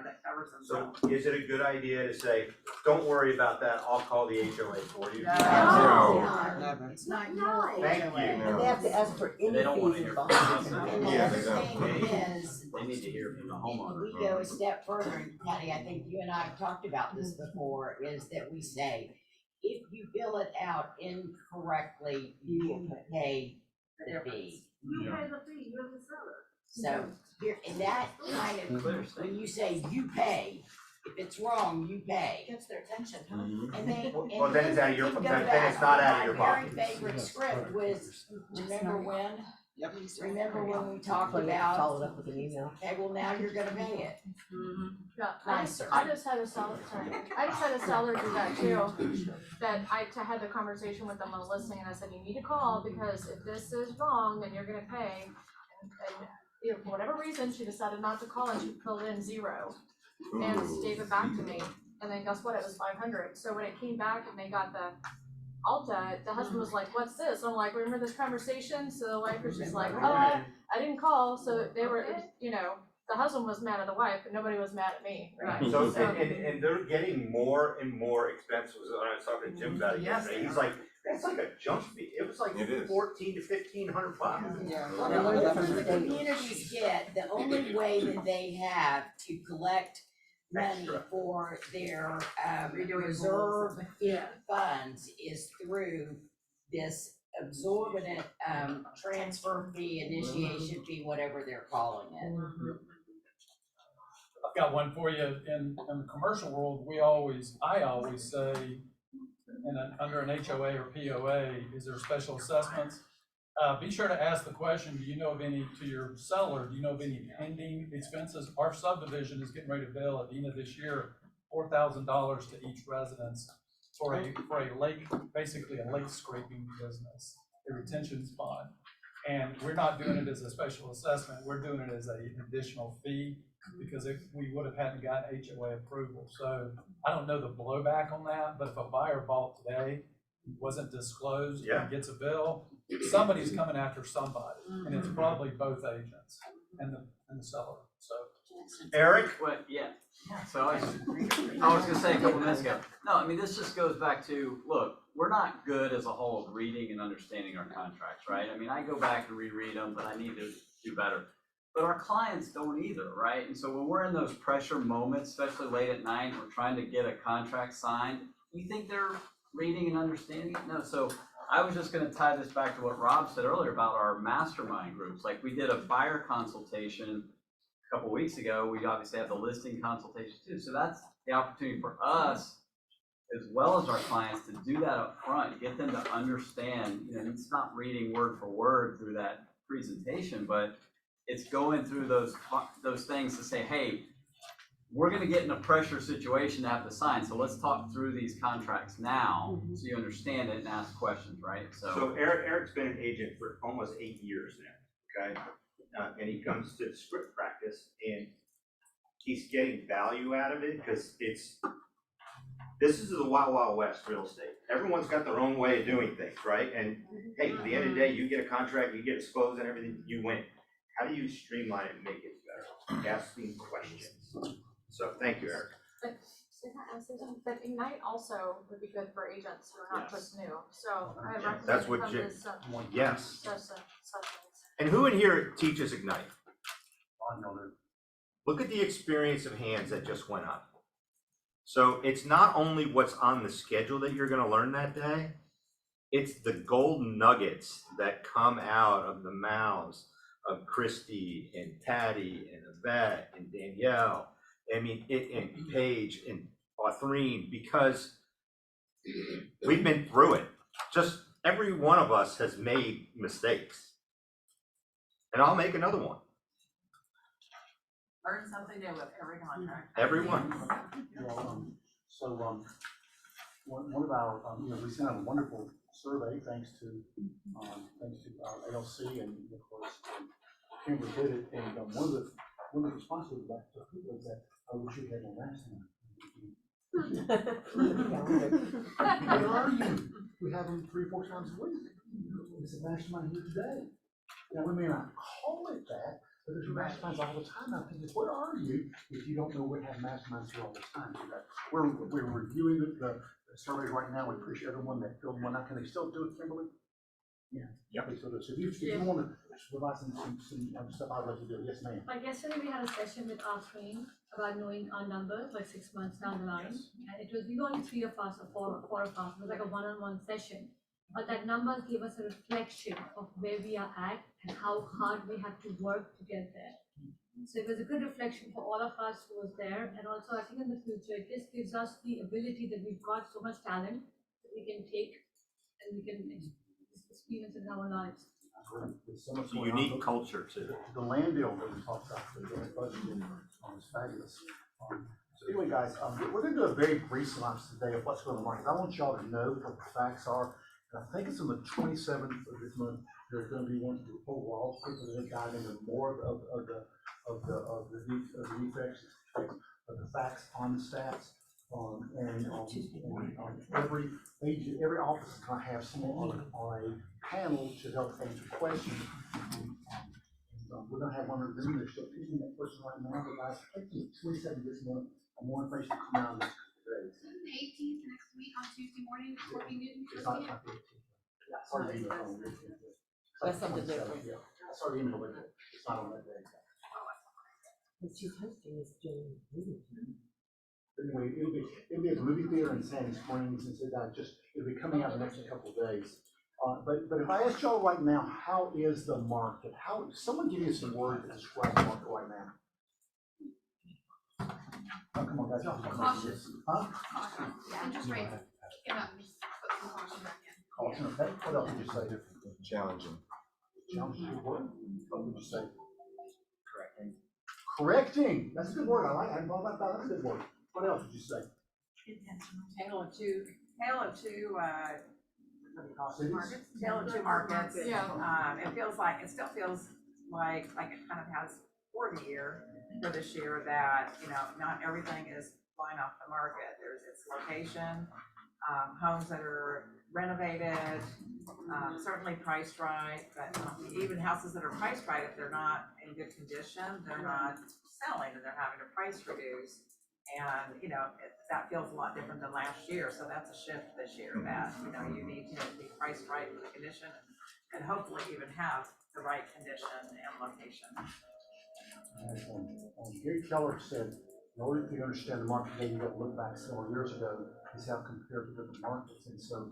that covers themselves. So is it a good idea to say, don't worry about that, I'll call the HOA for you? No. It's not your Thank HOA. you. And they have to ask for any They don't want to fees hear involved. from us. And the Yeah, other they don't. thing is, They need to hear from the homeowner. we go a step further, and Patty, I think you and I have talked about this before, is that we say, if you fill it out incorrectly, you will pay the fee. You pay the fee, you're the seller. So, here, and that kind of, when you say you pay, if it's wrong, you pay. Gets their attention, huh? And then, Well, then it's out of your, you can go then back. it's not out of your My pocket. very favorite script was, remember when? Yep. Remember when we talked Followed about, up with an email. okay, well, now you're gonna pay it. Yeah, Nicer. I just had a seller, sorry, I just had a seller do that too, that I had the conversation with them on listening, and I said, you need to call, because if this is wrong, then you're gonna pay. And for whatever reason, she decided not to call, and she filled in 0, and gave it back to me, and then guess what, it was 500, so when it came back and they got the Alta, the husband was like, what's this? I'm like, remember this conversation? So the wife was just like, oh, I didn't call, so they were, the husband was mad at the wife, but nobody was mad at me, right? So, and they're getting more and more expensive, when I was talking to Jim about it yesterday, he's like, that's like a junk fee, it was like It is. $1,400 to $1,500. Yeah. The communities get, the only way that they have to collect money Extra. for their Reserve funds is through this absorbent transfer fee, initiation fee, whatever they're calling it. I've got one for you. In the commercial world, I always say, under an HOA or POA, is there special assessments? Be sure to ask the question, do you know of any, to your seller, do you know of any pending expenses? Our subdivision is getting ready to bill at the end of this year, $4,000 to each residence for a lake, basically a lake scraping business, a retention pond. And we're not doing it as a special assessment, we're doing it as an additional fee, because if we would have hadn't gotten HOA approval. So I don't know the blowback on that, but if a buyer bought today, wasn't disclosed, and gets a bill, somebody's coming after somebody, and it's probably both agents and the seller, so. Eric? Well, yeah, Yeah, so I was gonna say a couple minutes ago, no, I mean, this just goes back to, look, we're not good as a whole at reading and understanding our contracts, right? I mean, I go back and reread them, but I need to do better. But our clients don't either, right? And so when we're in those pressure moments, especially late at night, we're trying to get a contract signed, you think they're reading and understanding it? No, so I was just gonna tie this back to what Rob said earlier about our mastermind groups. Like, we did a buyer consultation a couple weeks ago. We obviously have the listing consultation too. So that's the opportunity for us, as well as our clients, to do that up front, get them to understand, you know, it's not reading word for word through that presentation, but it's going through those things to say, hey, we're gonna get in a pressure situation to have to sign, so let's talk through these contracts now, so you understand it and ask questions, right? So Eric's been an agent for almost 8 years now, okay? And he comes to the script practice and he's getting value out of it, because this is the wild, wild west real estate. Everyone's got their own way of doing things, right? And hey, at the end of the day, you get a contract, you get exposed and everything, you win. How do you streamline it and make it better? Asking questions. So thank you, Eric. But Ignite also would be good for agents who are not just new, so I recommend That's what from Jim, this, yes. sessions. And who in here teaches Ignite? Look at the experience of hands that just went up. So it's not only what's on the schedule that you're gonna learn that day, it's the golden nuggets that come out of the mouths of Christy and Patty and Yvette and Danielle, I mean, and Paige and Authreen, because we've been through it. Just every one of us has made mistakes. And I'll make another one. Learn something new with every contract. Everyone. One of our, we sent out a wonderful survey thanks to our LC and of course, Kimber did it, and one of the responses back to people is that, we should have one last time. Where are you? We have them 3 or 4 times a week. It's a mastermind here today. Now, we may not call it that, but there's masterminds all the time. I'm thinking, where are you if you don't know we have masterminds here all the time? We're reviewing the surveys right now. We appreciate everyone that filled one out. Can they still do it, Kimberly? Yeah. Yep. They still do it. So if you want to provide some stuff, I'd like to do it. Yes, ma'am. Like yesterday, we had a session with our train about knowing our numbers, like 6 months down the line. Yes. And it was, we were only 3 of us or 4 of us. It was like a one-on-one session. But that numbers gave us a reflection of where we are at and how hard we have to work to get there. So it was a good reflection for all of us who was there. And also, I think in the future, it just gives us the ability that we've got so much talent that we can take and we can experience in our lives. It's a unique culture too. The land deal that we talked about, the budget is fabulous. So anyway, guys, we're going to do a very brief synopsis today of what's going on in the market. I want y'all to know what the facts are. And I think it's on the 27th of this month. There's going to be one overall people that dive into more of the defects, of the facts on the stats. Every office is going to have someone on a panel to help answer questions. We're going to have one of them. They're still picking that person right now, but guys, I think it's 27th this month. And more information will come out in the next couple of days. The 18th next week on Tuesday morning, before we do. It's not the 18th. Yeah, it's already emailed on the 18th. That's something different. Yeah, it's already emailed, but it's not on that day. But she's hosting this during movie time. Anyway, it'll be at the movie theater in Sandy Springs, and so it'll be coming out in the next couple of days. But if I ask y'all right now, how is the market? Someone give me some words to describe the market right now. Oh, come on, guys. Cautious. Huh? Caution. Interest rates picking up, just put some caution back in. Caution, okay. What else would you say? Challenging. Challenging, good word. What would you say? Correcting. That's a good word. I like it. I hadn't thought about that. That's a good word. What else would you say? Tale of two what do you call it? Cities? Markets? Tale of two markets. Yeah. It still feels like it kind of has for this year that, not everything is flying off the market. There's its location, homes that are renovated, certainly priced right, but even houses that are priced right, if they're not in good condition, they're not selling and they're having to price reduce. And, that feels a lot different than last year, so that's a shift this year, that, you need to be priced right for the condition and hopefully even have the right condition and location. Gary Keller said, in order to understand the market, you got to look back several years ago and see how compared to different markets. And so,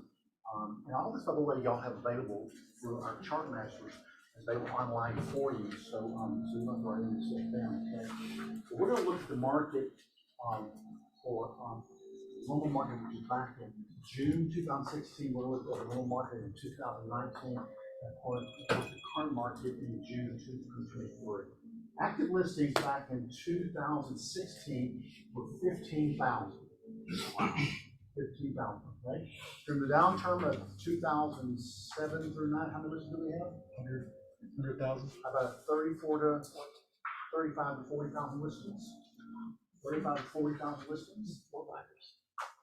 and all this, by the way, y'all have available through our chart masters, available online for you. So, so you don't have to write any stuff down. Okay. So we're going to look at the market for normal market, which is back in June 2016. We're looking at the normal market in 2019, and of course the current market in June 2023. Active listings back in 2016 were 15,000. 15,000, okay? From the downturn of 2007 through 9, how many listings do we have? 100,000. About 35 to 40,000 listings. 35 to 40,000 listings.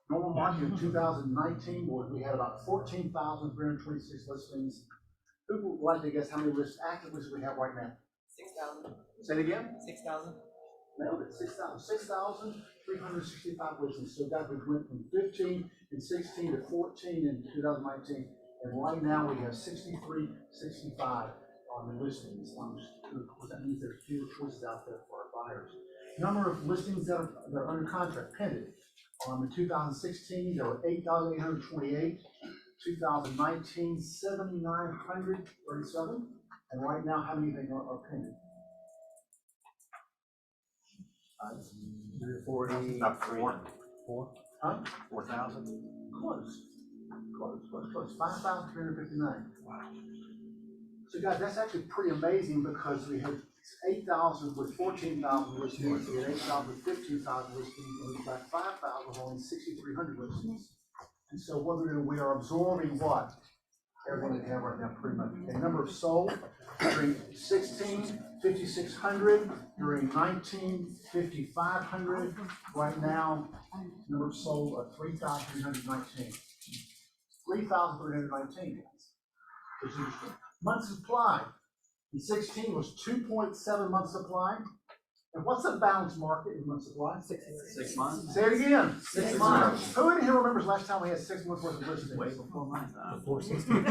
Normal market in 2019 was we had about 14,326 listings. Who would like to guess how many active listings we have right now? 6,000. Say it again? 6,000. Nailed it. 6,365 listings. So that we went from 15 and 16 to 14 in 2019, and right now we have 65 on the listings. Of course, that means there's fewer choices out there for our buyers. Number of listings that are under contract pending. In 2016, there were 8,828. 2019, 7,937. And right now, how many of them are pending? 40, about 4. Huh? 4,000. Close. 5,359. Wow. So guys, that's actually pretty amazing because we had 8,000 with 14,000 listings, we had 8,000 with 15,000 listings, and we've got 5,000 with only 6,300 listings. And so what we're doing, we are absorbing what? Everything we have right now, pretty much. The number of sold during 16, 5,600, during 19, 5,500. Right now, number of sold are 3,319. 3,319, guys. Which is interesting. Month supply in 16 was 2.7 months supply. And what's a balanced market in month supply? 6 months. Say it again. 6 months. Who in here remembers last time we had 6 months worth of listings? Way before mine. Before 16.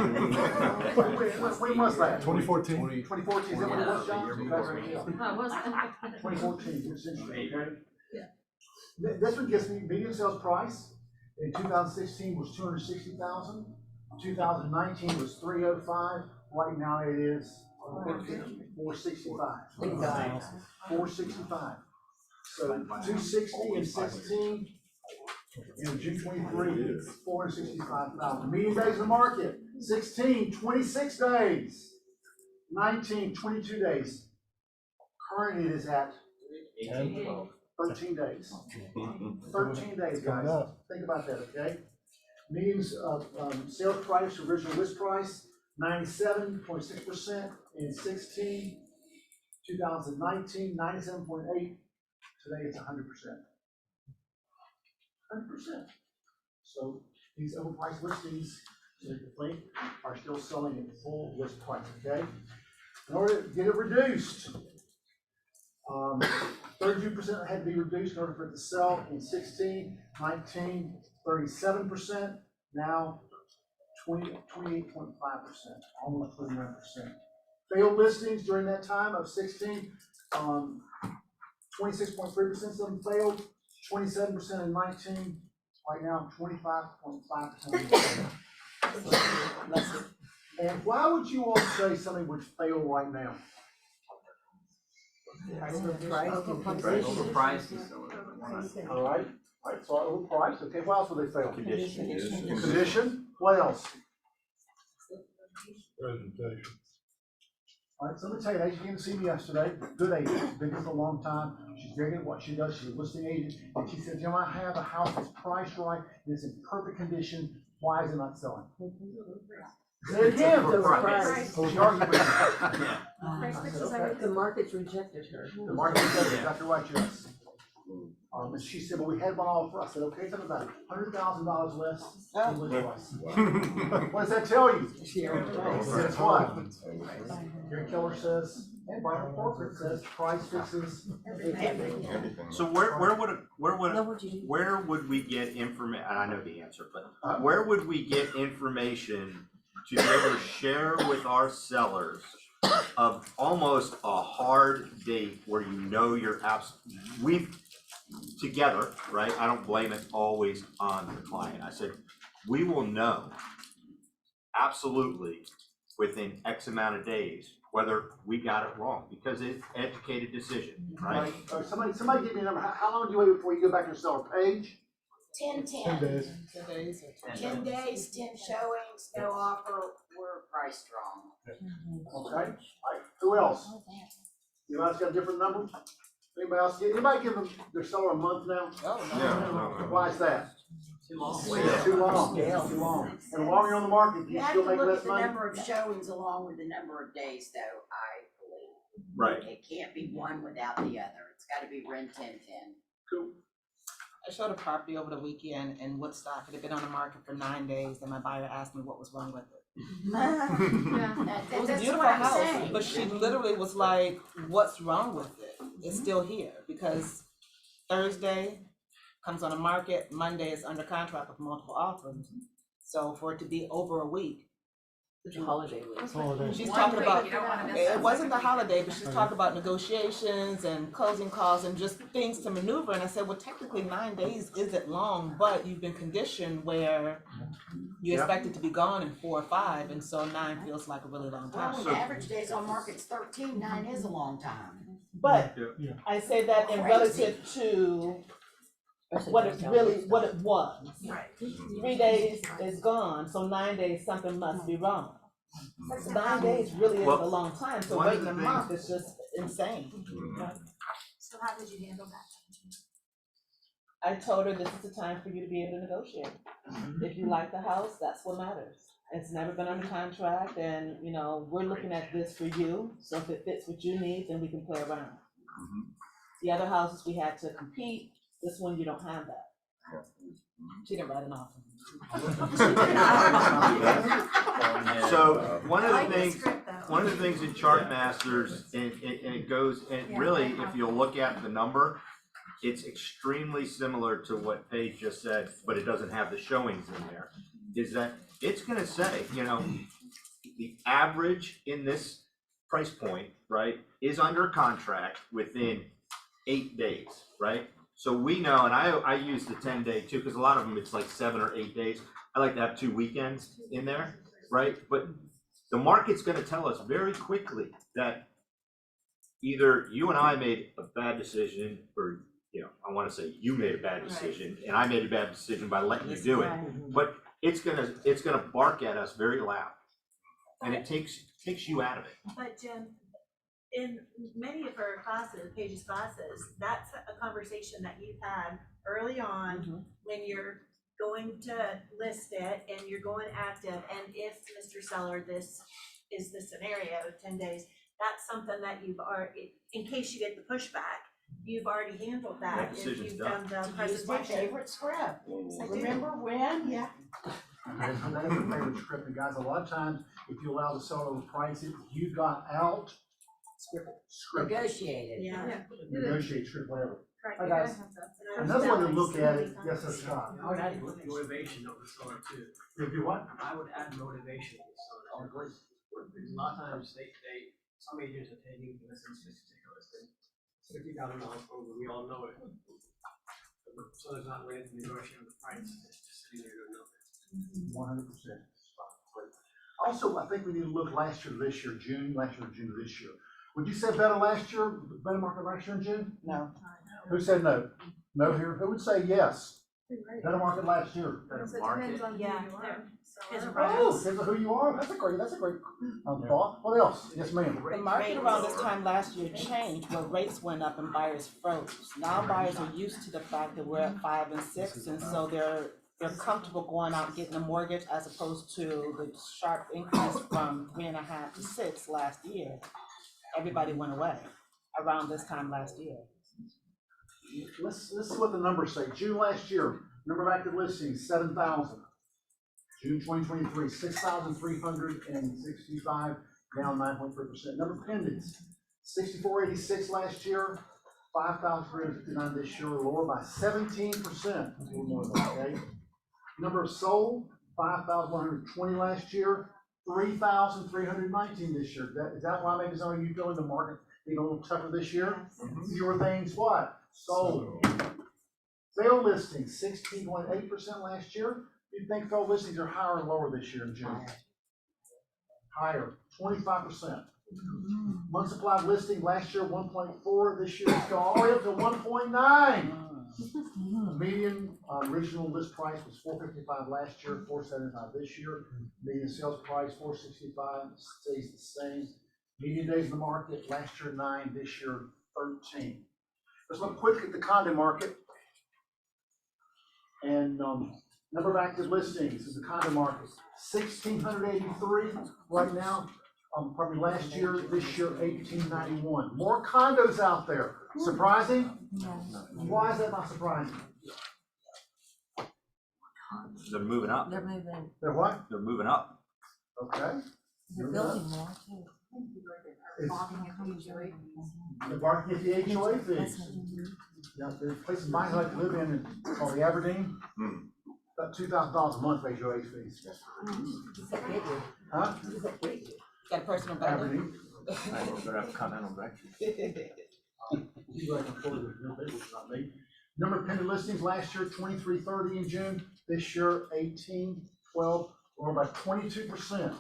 When was that? 2014. 2014, is that what it was, John? Yeah, the year before. 2014, which is interesting, okay? This one gives me median sales price. In 2016 was 260,000. 2019 was 305. Right now it is 465. 465. So 260 and 16. In June 23, 465,000. Median days in the market. 16, 26 days. 19, 22 days. Currently it is at 13 days. 13 days, guys. Think about that, okay? Medians of sales price, original list price, 97.6% in 16. 2019, 97.8. Today it's 100%. 100%. So these overpriced listings, typically, are still selling at full list price, okay? In order to get it reduced, 32% had to be reduced in order for it to sell in 16, 19, 37%, now 28.5%, almost 29%. Failed listings during that time of 16, 26.3% of them failed, 27% in 19, right now 25.5%. And why would you all say something would fail right now? Overpriced. All right, so overpriced, okay, what else would they fail? Condition. Condition, what else? Presentation. All right, so let me tell you, agent came to see me yesterday, good agent, been here for a long time, she's very good at what she does, she's a listing agent, and she said, I have a house that's priced right, and it's in perfect condition, why is it not selling? Say it again. She argued with me. The market's rejected her. The market rejected, Dr. White, yes. And she said, well, we had one offer. I said, okay, tell me about it. $100,000 less than list price. What does that tell you? Says what? Gary Keller says And Byron Corporate says price fixes Everything. So where would we get and I know the answer, but where would we get information to be able to share with our sellers of almost a hard date where you know you're we've together, right? I don't blame it always on the client. I said, we will know absolutely within X amount of days whether we got it wrong, because it's educated decision, right? Somebody give me a number. How long do you wait before you go back to the seller page? 10 days. 10 days, 10 showings, no offer, we're priced wrong. Okay, all right, who else? Anybody else got a different number? Anybody else, anybody give them their seller a month now? No. Why is that? Too long. Too long, too long. And while you're on the market, You you have still to make look less at the money? number of showings along with the number of days though, I believe. Right. It can't be one without the other, it's gotta be rent 10-10. Cool. I showed a property over the weekend in Woodstock. It had been on the market for 9 days, and my buyer asked me what was wrong with it. It was a That's beautiful what I'm house, saying. but she literally was like, "What's wrong with it? It's still here because Thursday comes on the market, Monday is under contract with multiple offers. So for it to be over a week." It's a holiday week. Holiday. She's One talking week, about, you don't wanna miss it that wasn't the second week. holiday, but she's talking about negotiations and closing costs and just things to maneuver. And I said, well, technically 9 days isn't long, but you've been conditioned where you expect it to be gone in 4 or 5, and so 9 feels like a really long Well, time. when the average days on market's 13, 9 is a long time. But I say that in relative to what it was. Right. 3 days is gone, so 9 days, something must be wrong. 9 days really is a long time, so one of waiting the a month is just insane. So how did you handle that? I told her this is the time for you to be able to negotiate. If you like the house, that's what matters. It's never been under contract, and, you know, we're looking at this for you, so if it fits what you need, then we can play around. The other houses, we had to compete. This one, you don't have that. She didn't write an offer. So one of the things in Chartmasters, and it goes, and really, if you'll look at the number, it's extremely similar to what Paige just said, but it doesn't have the showings in there. Is that it's gonna say, you know, the average in this price point, right, is under contract within 8 days, right? So we know, and I use the 10-day too, because a lot of them, it's like 7 or 8 days. I like to have 2 weekends in there, right? But the market's gonna tell us very quickly that either you and I made a bad decision, or, you know, I wanna say you made a bad decision, and I made a bad decision by letting you do it. But it's gonna bark at us very loud, and it takes you out of it. But Jim, in many of her classes, Paige's classes, that's a conversation that you've had early on when you're going to list it and you're going active, and if Mr. Seller, this is the scenario, 10 days, that's something that you've already, in case you get the pushback, you've already handled that if you've done the Use my presentation. favorite script. I do. Remember when? Yeah. Okay, so that's the favorite script, and guys, a lot of times, if you allow the seller to price it, you got out. Script. Negotiated. Yeah. Negotiate, script, whatever. Right, Hi, you guys. guys have that. Another way to look at it, yes, sir, Scott. I would add motivation of the seller too. If you what? I would add motivation of the seller. Because a lot of times some agents are taking, for instance, this particular listing, $50,000 over, we all know it. The seller's not ready to negotiate on the price, it's just sitting there doing nothing. 100%. Also, I think we need to look last year to this year, June, last year to June to this year. Would you say better last year, better market last year in June? No. Who said no? No here. Who would say yes? Better market last year. Because it depends on who you are. Oh, depends on who you are. That's a great thought. What else? Yes, ma'am. The market around this time last year changed, where rates went up and buyers froze. Now buyers are used to the fact that we're at 5 and 6, and so they're comfortable going out and getting a mortgage as opposed to the sharp increase from 3.5 to 6 last year. Everybody went away around this time last year. Let's see what the numbers say. June last year, number of active listings, 7,000. June 2023, 6,365, down 9.3%. Number of pendings, 6486 last year, 5,359 this year, lower by 17%. Okay. Number of sold, 5,120 last year, 3,319 this year. Is that why maybe some of you feeling the market being a little tougher this year? Fewer things what? Sold. Failed listings, 16.8% last year. Do you think failed listings are higher or lower this year in June? Higher, 25%. Month supply of listing last year, 1.4. This year it's gone all the way up to 1.9. Median original list price was $455 last year, $475 this year. Median sales price $465, stays the same. Median days in the market last year 9, this year 13. Let's look quick at the condo market. And number of active listings in the condo market, 1,683 right now. Probably last year, this year 1,891. More condos out there. Surprising? Why is that not surprising? They're moving up. They're moving. They're what? They're moving up. Okay. They're building more too. The market gets the HOA fees. Yeah, there's places I like to live in called the Aberdeen. About $2,000 a month for HOA fees. Huh? Got a personal brother? Aberdeen. I don't have a comment on that. You like to afford it, no, they will not me. Number of pending listings last year, 2330 in June. This year, 1812, or by 22%.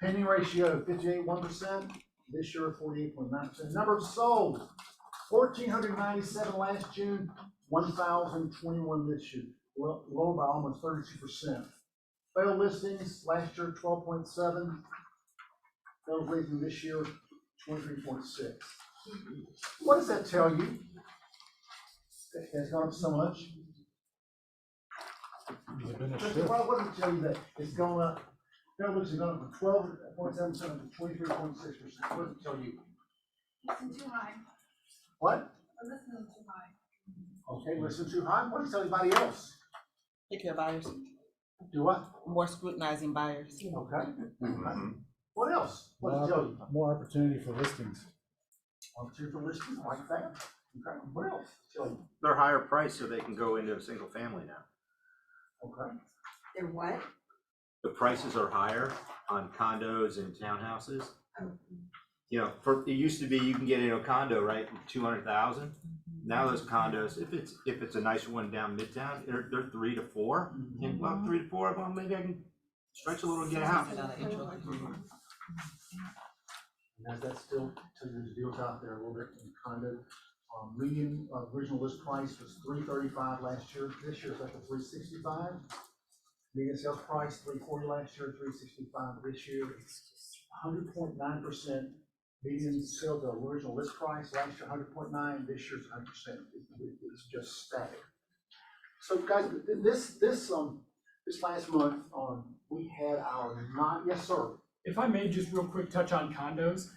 Pending ratio, 58.1%. This year, 48.9%. Number of sold, 1,497 last June, 1,021 this year. Well, low by almost 32%. Failed listings last year, 12.7. Failed listings this year, 23.6. What does that tell you? It has gone up so much. What does it tell you that it's gone up? Failed listings gone up from 12.7% to 23.6%. What does it tell you? Listen too high. What? I'm listening too high. Okay, listen too high. What does it tell anybody else? Pick your buyers. Do what? More scrutinizing buyers. Okay. What else? What does it tell you? More opportunity for listings. Opportunity for listings, I like that. Okay. What else? Tell you. They're higher priced so they can go into a single family now. Okay. They're what? The prices are higher on condos and townhouses. You know, it used to be you can get into a condo, right, 200,000. Now those condos, if it's a nice one down Midtown, they're 3 to 4. And well, 3 to 4, well, maybe I can stretch a little and get a house. And that still tells you there's deals out there a little bit in condo. Median original list price was $335 last year. This year it's up to $365. Median sales price $340 last year, $365 this year. 100.9%. Median sales to original list price last year 100.9. This year's 100%. It's just static. So guys, this last month we had our yes sir. If I may just real quick touch on condos.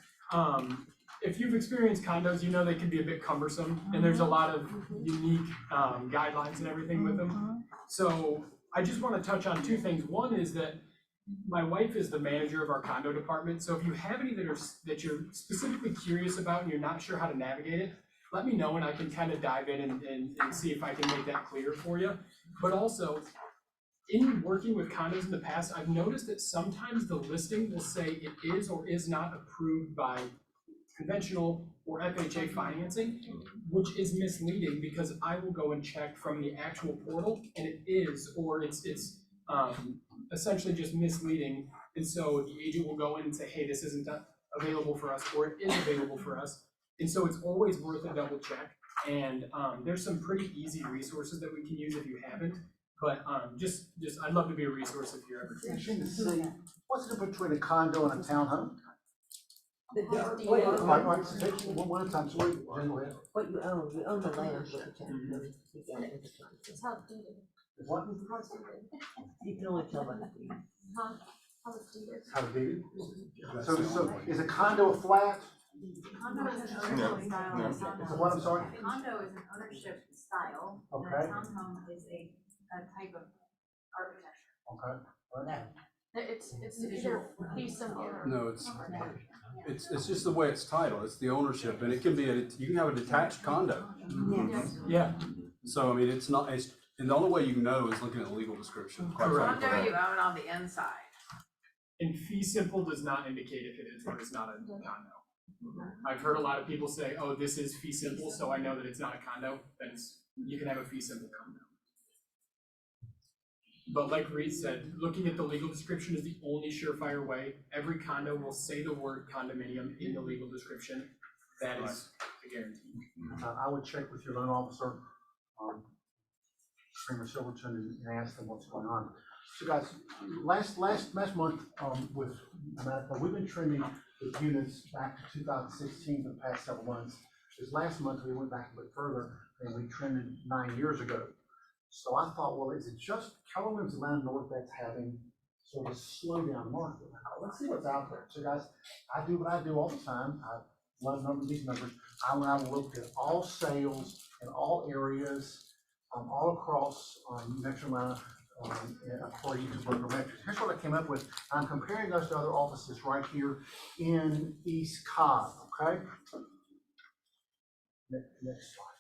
If you've experienced condos, you know they can be a bit cumbersome and there's a lot of unique guidelines and everything with them. So I just want to touch on two things. One is that my wife is the manager of our condo department. So if you have any that you're specifically curious about and you're not sure how to navigate it, let me know and I can kind of dive in and see if I can make that clear for you. But also, in working with condos in the past, I've noticed that sometimes the listing will say it is or is not approved by conventional or FHA financing, which is misleading because I will go and check from the actual portal and it is, or it's essentially just misleading. And so the agent will go in and say, hey, this isn't available for us, or it is available for us. And so it's always worth a double check. And there's some pretty easy resources that we can use if you haven't. But just I'd love to be a resource if you're ever Interesting to see. What's the difference between a condo and a townhome? Wait, one at a time. Sorry. What you own the land with the town. It's how it's deeded. What? How it's deeded. You can only tell by the Huh? How it's deeded. How to do it? So is a condo a flat? Condo is an ownership style. No. It's not It's a what, I'm sorry? A condo is an ownership style. And Okay. a townhome is a type of architecture. Okay. Right. It's either fee simple or. No, it's just the way it's titled, it's the ownership, and it can be, you can have a detached condo. Yeah. So, I mean, it's not, and the only way you know is looking at the legal description. quite frankly. Condo you own on the inside. And fee simple does not indicate if it is or is not a condo. I've heard a lot of people say, oh, this is fee simple, so I know that it's not a condo, then you can have a fee simple condo. But like Reed said, looking at the legal description is the only surefire way. Every condo will say the word condominium in the legal description. That is a guarantee. I would check with your loan officer, Kramer Silverton, and ask them what's going on. So guys, last month, with America, we've been trimming the units back to 2016 for the past several months. This last month, we went back a bit further and we trimmed it 9 years ago. So I thought, well, is it just Keller Williams Atlanta North that's having sort of a slow down market? Let's see what's out there. So guys, I do what I do all the time. I love these numbers. I went out and looked at all sales in all areas, all across Metro Atlanta, according to Broker Metrics. Here's what I came up with. I'm comparing those to other offices right here in East Cobb, okay? Next slide.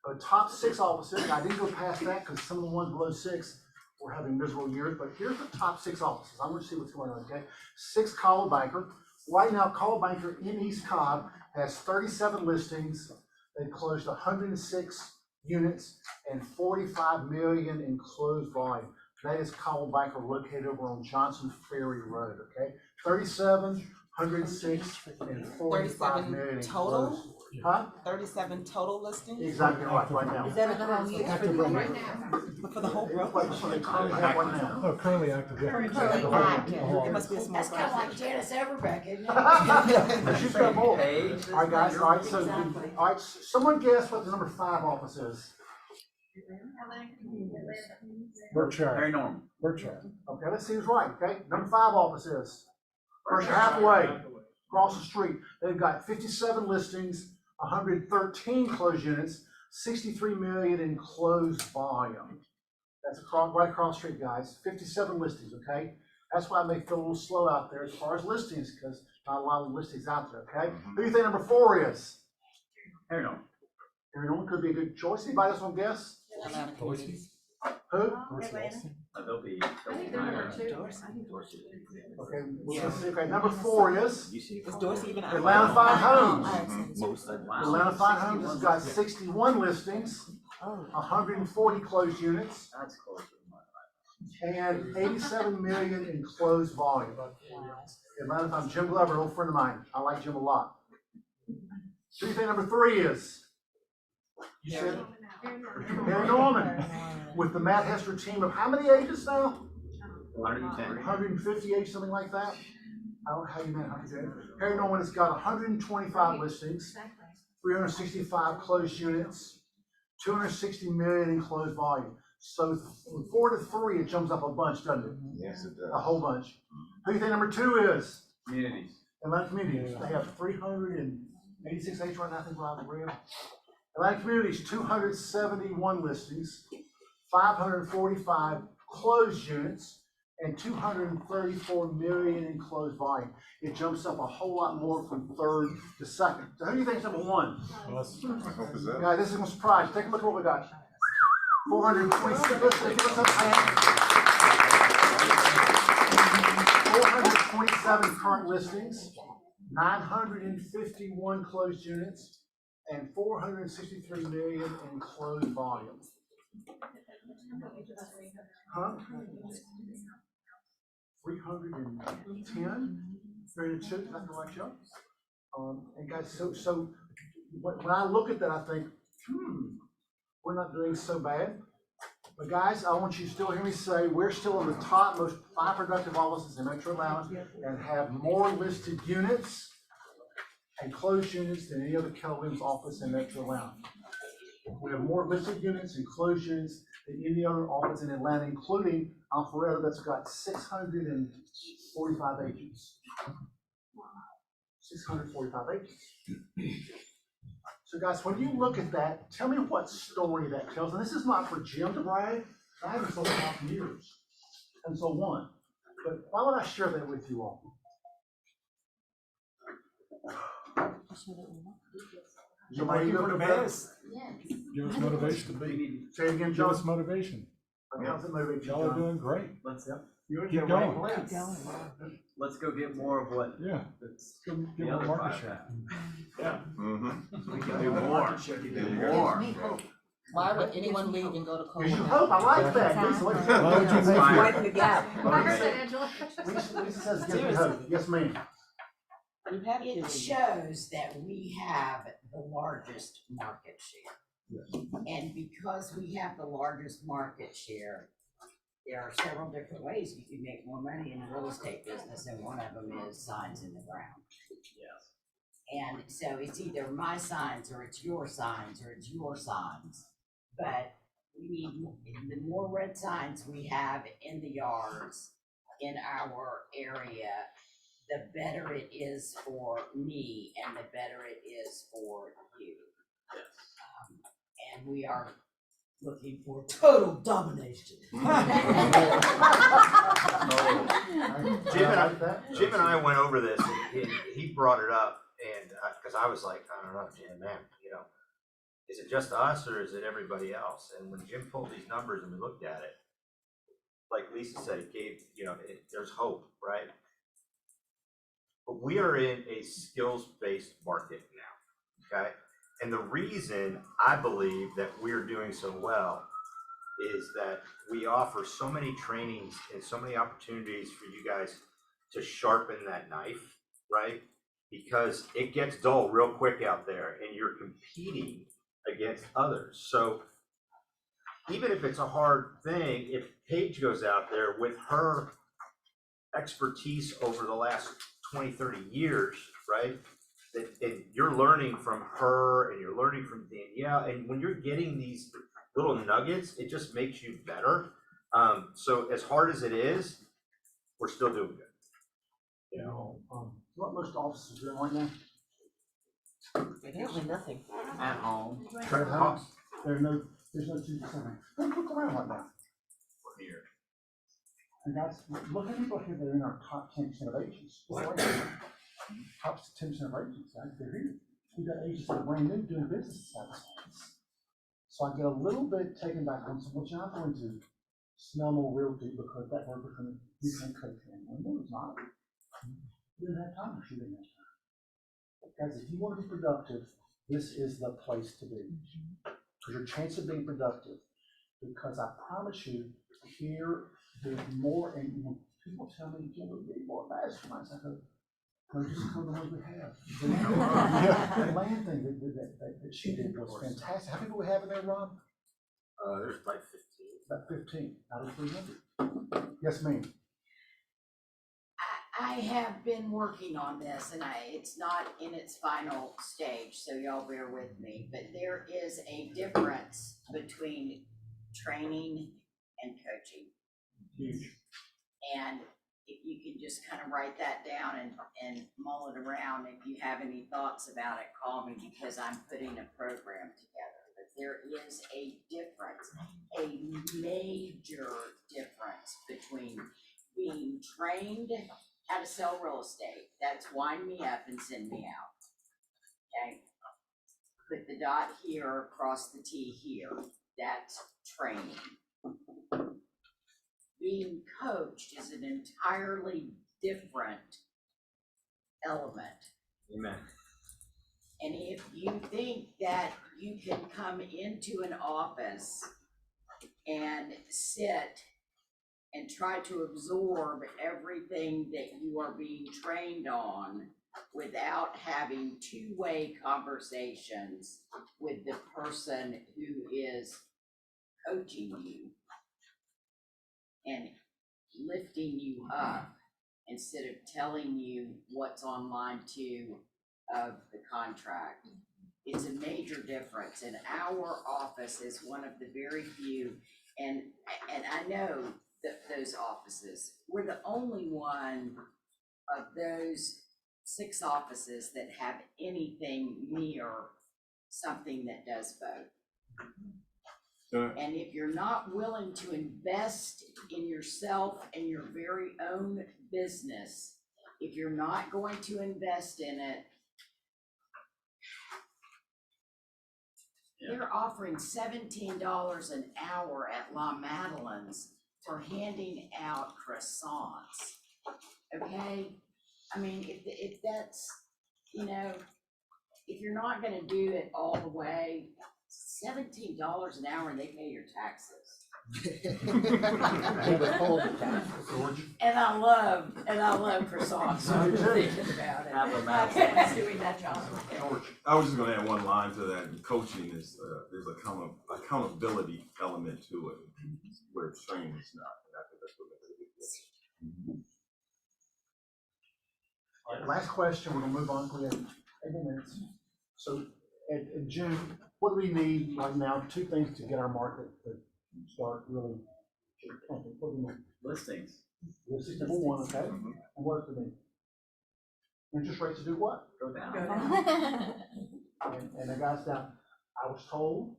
The top 6 offices, I didn't go past that because some of the ones below 6 were having miserable years, but here's the top 6 offices. I'm going to see what's going on, okay? 6 Coldwell Banker. Right now, Coldwell Banker in East Cobb has 37 listings. They closed 106 units and 45 million in closed volume. That is Coldwell Banker located over on Johnson Ferry Road, okay? 37, 106, and 45 million in total? closed. Huh? 37 total listings? Exactly right now. Is that a for the whole group? That's what they currently have right now. Oh, currently active, yeah. Currently active. It must be a small. That's kind of like Janice Everbeck, isn't it? She's got more. All right, guys, all right, so, all right, someone guess what the number 5 office is? Berkshire. Very normal. Berkshire. Okay, let's see who's right, okay? Number 5 office is Berkshire Hathaway, across the street. They've got 57 listings, 113 closed units, 63 million in closed volume. That's right across the street, guys. 57 listings, okay? That's why I may feel a little slow out there as far as listings, because not a lot of listings out there, okay? Who do you think number 4 is? Harry Norman. Harry Norman could be a good choice. Anybody else want to guess? Who? They'll be. I think they're number 2. Okay, let's see. Okay, number 4 is Is Dorsey even out? Atlanta Fine Homes. Most of them. Atlanta Fine Homes has got 61 listings, 140 closed units, That's close to and 87 million in closed volume. Atlanta Fine, Jim Glover, an old friend of mine. I like Jim a lot. Who do you think number 3 is? You said Harry Norman, with the Matt Hester team of how many agents now? 110. 150 agents, something like that. I don't know how you meant 100. Harry Norman has got 125 listings, 365 closed units, 260 million in closed volume. So from 4 to 3, it jumps up a bunch, doesn't it? Yes, it does. A whole bunch. Who do you think number 2 is? Communities. Atlanta Communities. They have 386 agents right now, I think, we're out of the rim. Atlanta Communities, 271 listings, 545 closed units, and 234 million in closed volume. It jumps up a whole lot more from 3rd to 2nd. So who do you think is number 1? Guys, this is going to surprise you. Take a look at what we got. 426 listings. Give us a hand. 427 current listings, 951 closed units, and 463 million in closed volume. Huh? 310? 302, is that the right show? And guys, so when I look at that, I think, we're not doing so bad. But guys, I want you to still hear me say, we're still in the top most 5 productive offices in Metro Atlanta and have more listed units and closed units than any other Keller Williams office in Metro Atlanta. We have more listed units and closed units than any other office in Atlanta, including Alpharetta, that's got 645 agents. 645 agents. So guys, when you look at that, tell me what story that tells. And this is not for Jim to brag. I haven't sold a house in years. and so on. But why would I share that with you all? You're waiting for the best. Give us motivation to be. Say it again, Give John. us motivation. How's it moving? Y'all are doing great. Let's, You're Keep going. let's go get more of what. Yeah. The Give more other market five share. Yeah. Mm-hmm. We can do more. Do more. Why would anyone leave and go to Coleman? You hope, I like that. Lisa, what do you think? Why would you leave? Widen the gap. I heard that, Angela. Lisa says, give me hope. Yes, ma'am. It shows that we have the largest market share. And because we have the largest market share, there are several different ways you can make more money in the real estate business, and one of them is signs in the ground. Yes. And so it's either my signs, or it's your signs, or it's your signs. But we need, the more red signs we have in the yards in our area, the better it is for me and the better it is for you. And we are looking for total domination. Jim and I went over this, and he brought it up, and, cause I was like, I don't know, Jim, man, you know, is it just us or is it everybody else? And when Jim pulled these numbers and we looked at it, like Lisa said, it gave, you know, there's hope, right? But we are in a skills-based market now, okay? And the reason I believe that we're doing so well is that we offer so many trainings and so many opportunities for you guys to sharpen that knife, right? Because it gets dull real quick out there and you're competing against others. So even if it's a hard thing, if Paige goes out there with her expertise over the last 20, 30 years, right? And you're learning from her and you're learning from Danielle, and when you're getting these little nuggets, it just makes you better. So as hard as it is, we're still doing good. You know, what most offices are doing right now? Apparently nothing. At home. At home. There's no 2%. Look around like that. We're here. And guys, look at people here that are in our top 10% of agents. Top 10% of agents, guys, they're here. We've got agents that are brand new doing business at us. So I get a little bit taken back on some, which I'm going to smell more realty because that worker from you can't coach him. No, it's not. You didn't have time, she didn't have time. Guys, if you want to be productive, this is the place to be. Because your chance of being productive, because I promise you, here, there's more, and when people tell me, Jim, we need more masterminds, I go, no, just come to the ones we have. The land thing that she did was fantastic. How many people we have in there, Rob? There's like 15. About 15 out of 300. Yes, ma'am. I have been working on this, and it's not in its final stage, so y'all bear with me, but there is a difference between training and coaching. Huge. And if you can just kind of write that down and mull it around, if you have any thoughts about it, call me, because I'm putting a program together. But there is a difference, a major difference between being trained how to sell real estate. That's wind me up and send me out. Okay? Put the dot here, cross the T here. That's training. Being coached is an entirely different element. Amen. And if you think that you can come into an office and sit and try to absorb everything that you are being trained on without having two-way conversations with the person who is coaching you and lifting you up instead of telling you what's on line 2 of the contract, it's a major difference. And our office is one of the very few, and I know that those offices, we're the only one of those 6 offices that have anything near something that does both. And if you're not willing to invest in yourself and your very own business, if you're not going to invest in it, they're offering $17 an hour at La Madeleine's for handing out croissants, okay? I mean, if that's, you know, if you're not gonna do it all the way, $17 an hour and they pay your taxes. And I love croissants, so I'm thinking about it. I'm doing that job. I was just gonna add one line to that. Coaching is, there's accountability element to it, where training is not. And I think that's what makes it a big difference. All right, last question, we're gonna move on, we have 8 minutes. So, in June, what do we need right now? 2 things to get our market to start really pumping. What do we need? Listings. Listings, number 1, okay? And what do we need? Interest rates to do what? Go down. And the guys down, I was told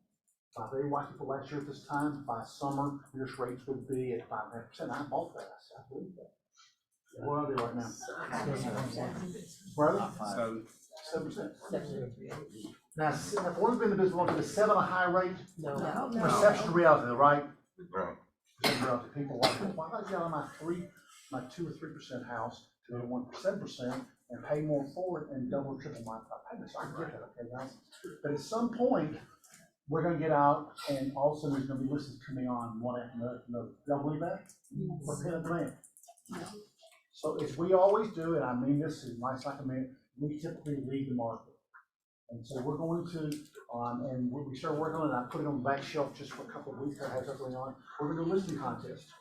by very wise people last year at this time, by summer, interest rates would be at 5.5%. I bought that, I said, I believe that. Where are they right now? Brother? 7%. Now, if one's been in the business long, is 7 a high rate? No. Perception to reality, right? Right. Perception to reality. People like, why don't I get on my 2 or 3% house to the 1% and pay more for it and double or triple my payments? I can get that, okay, guys? But at some point, we're gonna get out and all of a sudden there's gonna be listings coming on one after another. Y'all believe that? We're paying demand. So as we always do, and I mean this is nice like a minute, we typically lead the market. And so we're going to, and we started working on it, I put it on the back shelf just for a couple of weeks, I had something on, we're gonna do a listing contest.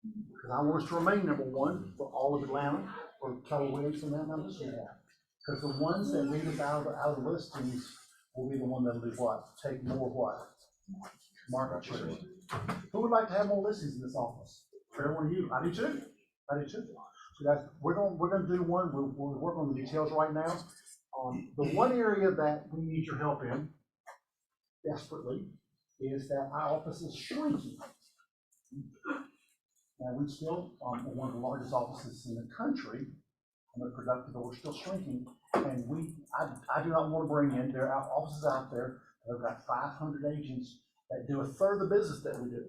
Because I want us to remain number 1 for all of Atlanta, for Keller Williams and that number we have. Because the ones that leave us out of the listings will be the one that'll do what? Take more what? Market share. Who would like to have more listings in this office? Fair one of you, I do too. So that's, we're gonna do one, we're working on the details right now. The one area that we need your help in desperately is that our office is shrinking. Now, we still are one of the largest offices in the country, and they're productive, but we're still shrinking. And I do not want to bring in, there are offices out there that have got 500 agents that do a third of the business that we do.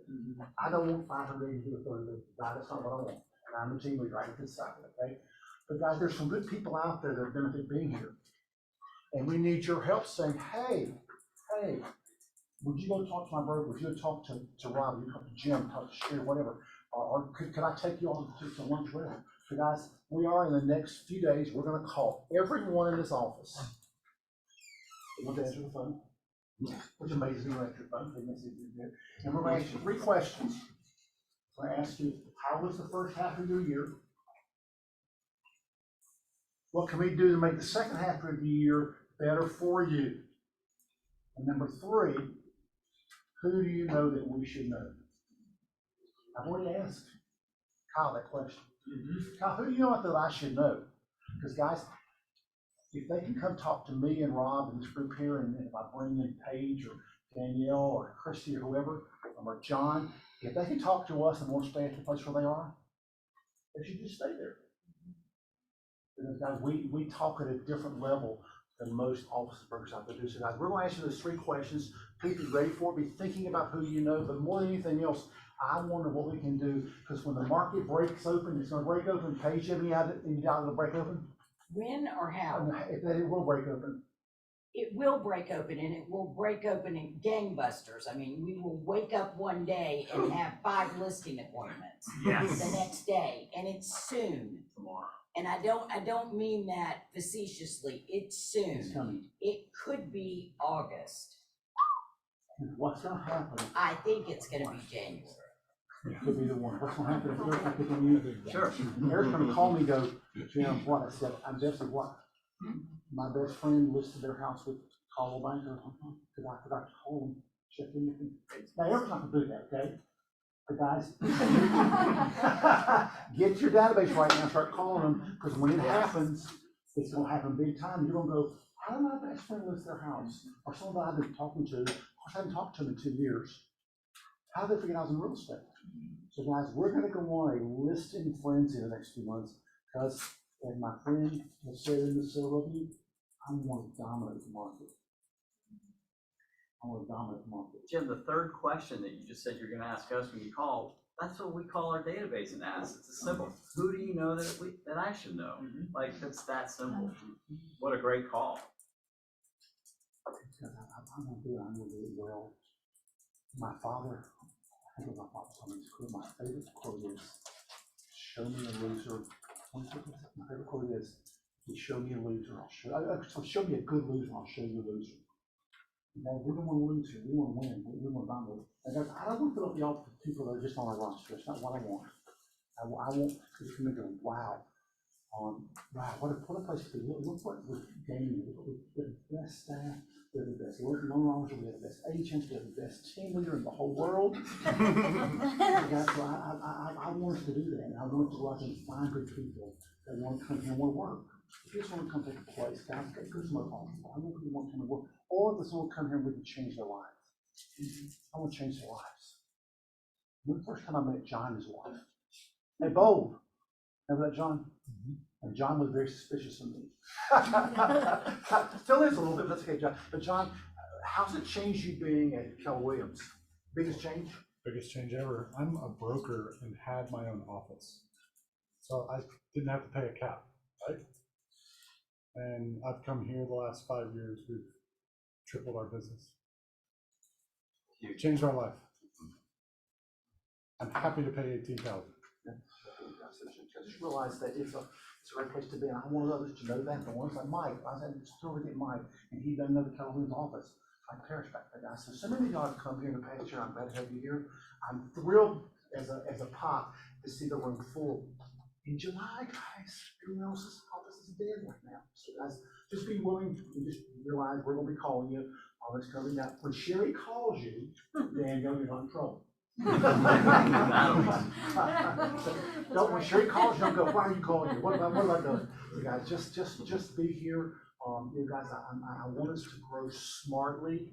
I don't want 500 agents to do a third of the business. That's not what I want. And I'm the team leader, I get this side of it, okay? But guys, there's some good people out there that benefit being here. And we need your help saying, hey, would you go talk to my brother? Would you go talk to Rob? Would you talk to Jim, talk to Sherry, whatever? Or could I take you all to lunch with him? So guys, we are in the next few days, we're gonna call everyone in this office. They want to answer the phone, which amazes me, answer the phone. And we're gonna ask you 3 questions. We're gonna ask you, how was the first half of your year? What can we do to make the second half of the year better for you? And number 3, who do you know that we should know? I've already asked Kyle that question. Kyle, who do you know that I should know? Because guys, if they can come talk to me and Rob and this group here, and if I bring in Paige or Danielle or Christy or whoever, or John, if they can talk to us and won't stay at the place where they are, they should just stay there. Because guys, we talk at a different level than most office brokers out there do. So guys, we're going to ask you those 3 questions. Please be ready for it. Be thinking about who you know, but more than anything else, I wonder what we can do, because when the market breaks open, it's going to break open. Paige, you have any idea to break open? When or how? It will break open. It will break open, and it will break open in gangbusters. I mean, we will wake up one day and have 5 listing appointments. Yes. The next day, and it's soon. Tomorrow. And I don't mean that facetiously, it's soon. It's coming. It could be August. What's going to happen? I think it's gonna be January. It could be the one. What's going to happen if Eric, I pick on you? Sure. Eric's going to call me and go, Jim, what? I said, I'm definitely what? My best friend listed their house with Caldwell Banker. Because I forgot to call them, check in with them. Now, Eric's not going to do that, okay? But guys, get your database right now, start calling them, because when it happens, it's going to happen big time. You're going to go, how did my best friend list their house, or somebody I've been talking to, of course I haven't talked to them in 2 years. How did they figure I was in real estate? So guys, we're gonna go on a listing frenzy in the next few months, because as my friend has said in the CLW, I want to dominate the market. I want to dominate the market. Jim, the third question that you just said you're gonna ask us when you call, that's what we call our database and ask. It's a simple, who do you know that I should know? Like, it's that simple. What a great call. I'm gonna do it, I'm gonna do it well. My father, I think my father told me this quote, my favorite quote is, show me a loser. My favorite quote is, you show me a loser, show me a good loser, I'll show you a loser. You know, we don't want to lose here, we want to win, we want to dominate. And guys, I don't want to fill up y'all with people that are just on our roster, it's not what I want. I want people to go, wow, wow, what a place to be. Look what we're gaining, we have the best staff, we have the best loan officer, we have the best agents, we have the best team leader in the whole world. Guys, so I want us to do that, and I want to go out and find good people that want to come here and want to work. If you just want to come take a place, guys, get good smoke on. I want people to want to come and work, or if someone come here and we can change their lives. I want to change their lives. The first time I met John, his wife, hey, Bold, remember that, John? And John was very suspicious of me. Still is a little bit, but that's okay, John. But John, how's it changed you being at Keller Williams? Biggest change? Biggest change ever. I'm a broker and had my own office. So I didn't have to pay a cap, right? And I've come here the last 5 years, we've tripled our business. Changed our life. I'm happy to pay $18,000. I just realized that it's a great place to be, and I want others to know that. The ones like Mike, I was at the store with Mike, and he doesn't know the Keller Williams office. I perish back there, guys. So many of y'all have come here in the past year. I'm glad to have you here. I'm thrilled as a pop to see the room full. In July, guys, everyone else's office is dead right now. So guys, just be willing to just realize we're gonna be calling you on this coming out. When Sherry calls you, then you're not in trouble. Don't, when Sherry calls you, don't go, why are you calling me? What have I done? You guys, just be here. You guys, I want us to grow smartly.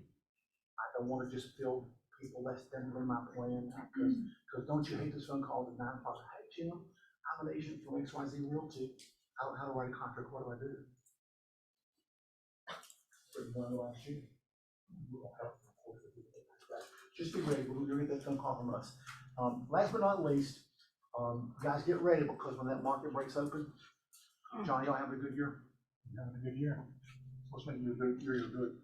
I don't want to just build people. That's definitely my plan. Because don't you hate this phone call at 9 o'clock? Hey, Jim, I'm an agent from XYZ Realty. I don't know how to write a contract. What do I do? Last year. Just be ready. We're going to get that phone call from us. Last but not least, guys, get ready, because when that market breaks open, Johnny, y'all have a good year. Having a good year. What's making you a good year? You're good.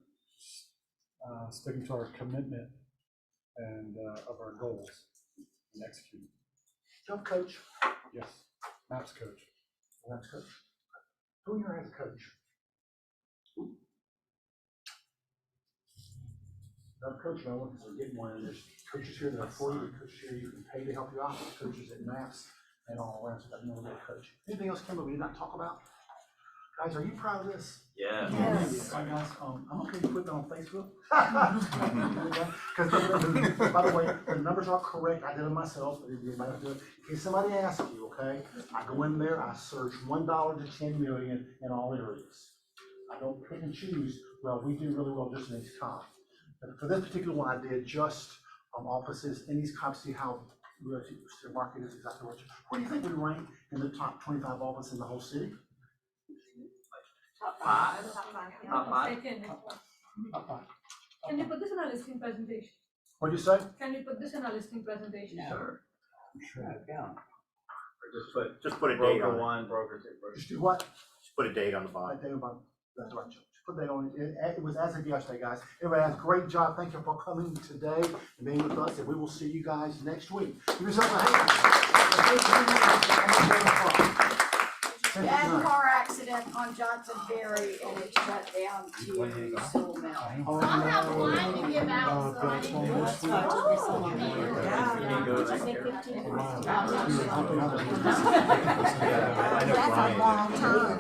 Sticking to our commitment and of our goals and executing. Jump coach. Yes. Maps coach. Maps coach. Who here has a coach? Coach, no one, because we're getting one, and there's coaches here that are for you, coaches here you can pay to help you out, coaches at MAPS and all around, so that's another coach. Anything else, Kim, that we did not talk about? Guys, are you proud of this? Yeah. Yes. All right, guys, I'm okay to put that on Facebook. Because, by the way, the numbers are correct, I did it myself, but you might have to do it. In case somebody asks you, okay, I go in there, I search $1 to 10 million in all areas. I don't pick and choose, well, we do really well just in these top. For this particular one, I did just offices, and these cops see how the market is exactly what. What do you think we rank in the top 25 offices in the whole city? Top five. Top five. Top five. Can you put this in a listing presentation? What'd you say? Can you put this in a listing presentation? Sure. Yeah. Or Just put a date broker on it. one, broker two, broker. Just do what? Just put a date on the bottom. Date on the bottom. That's right. Put that on. It was as of yesterday, guys. Everybody has a great job. Thank you for coming today and being with us, and we will see you guys next week. Give yourself a hand. Bad car accident on Johnson Ferry, and it shut down to Soul Mill. Somehow the line to give out, so I didn't do it. That's a long time.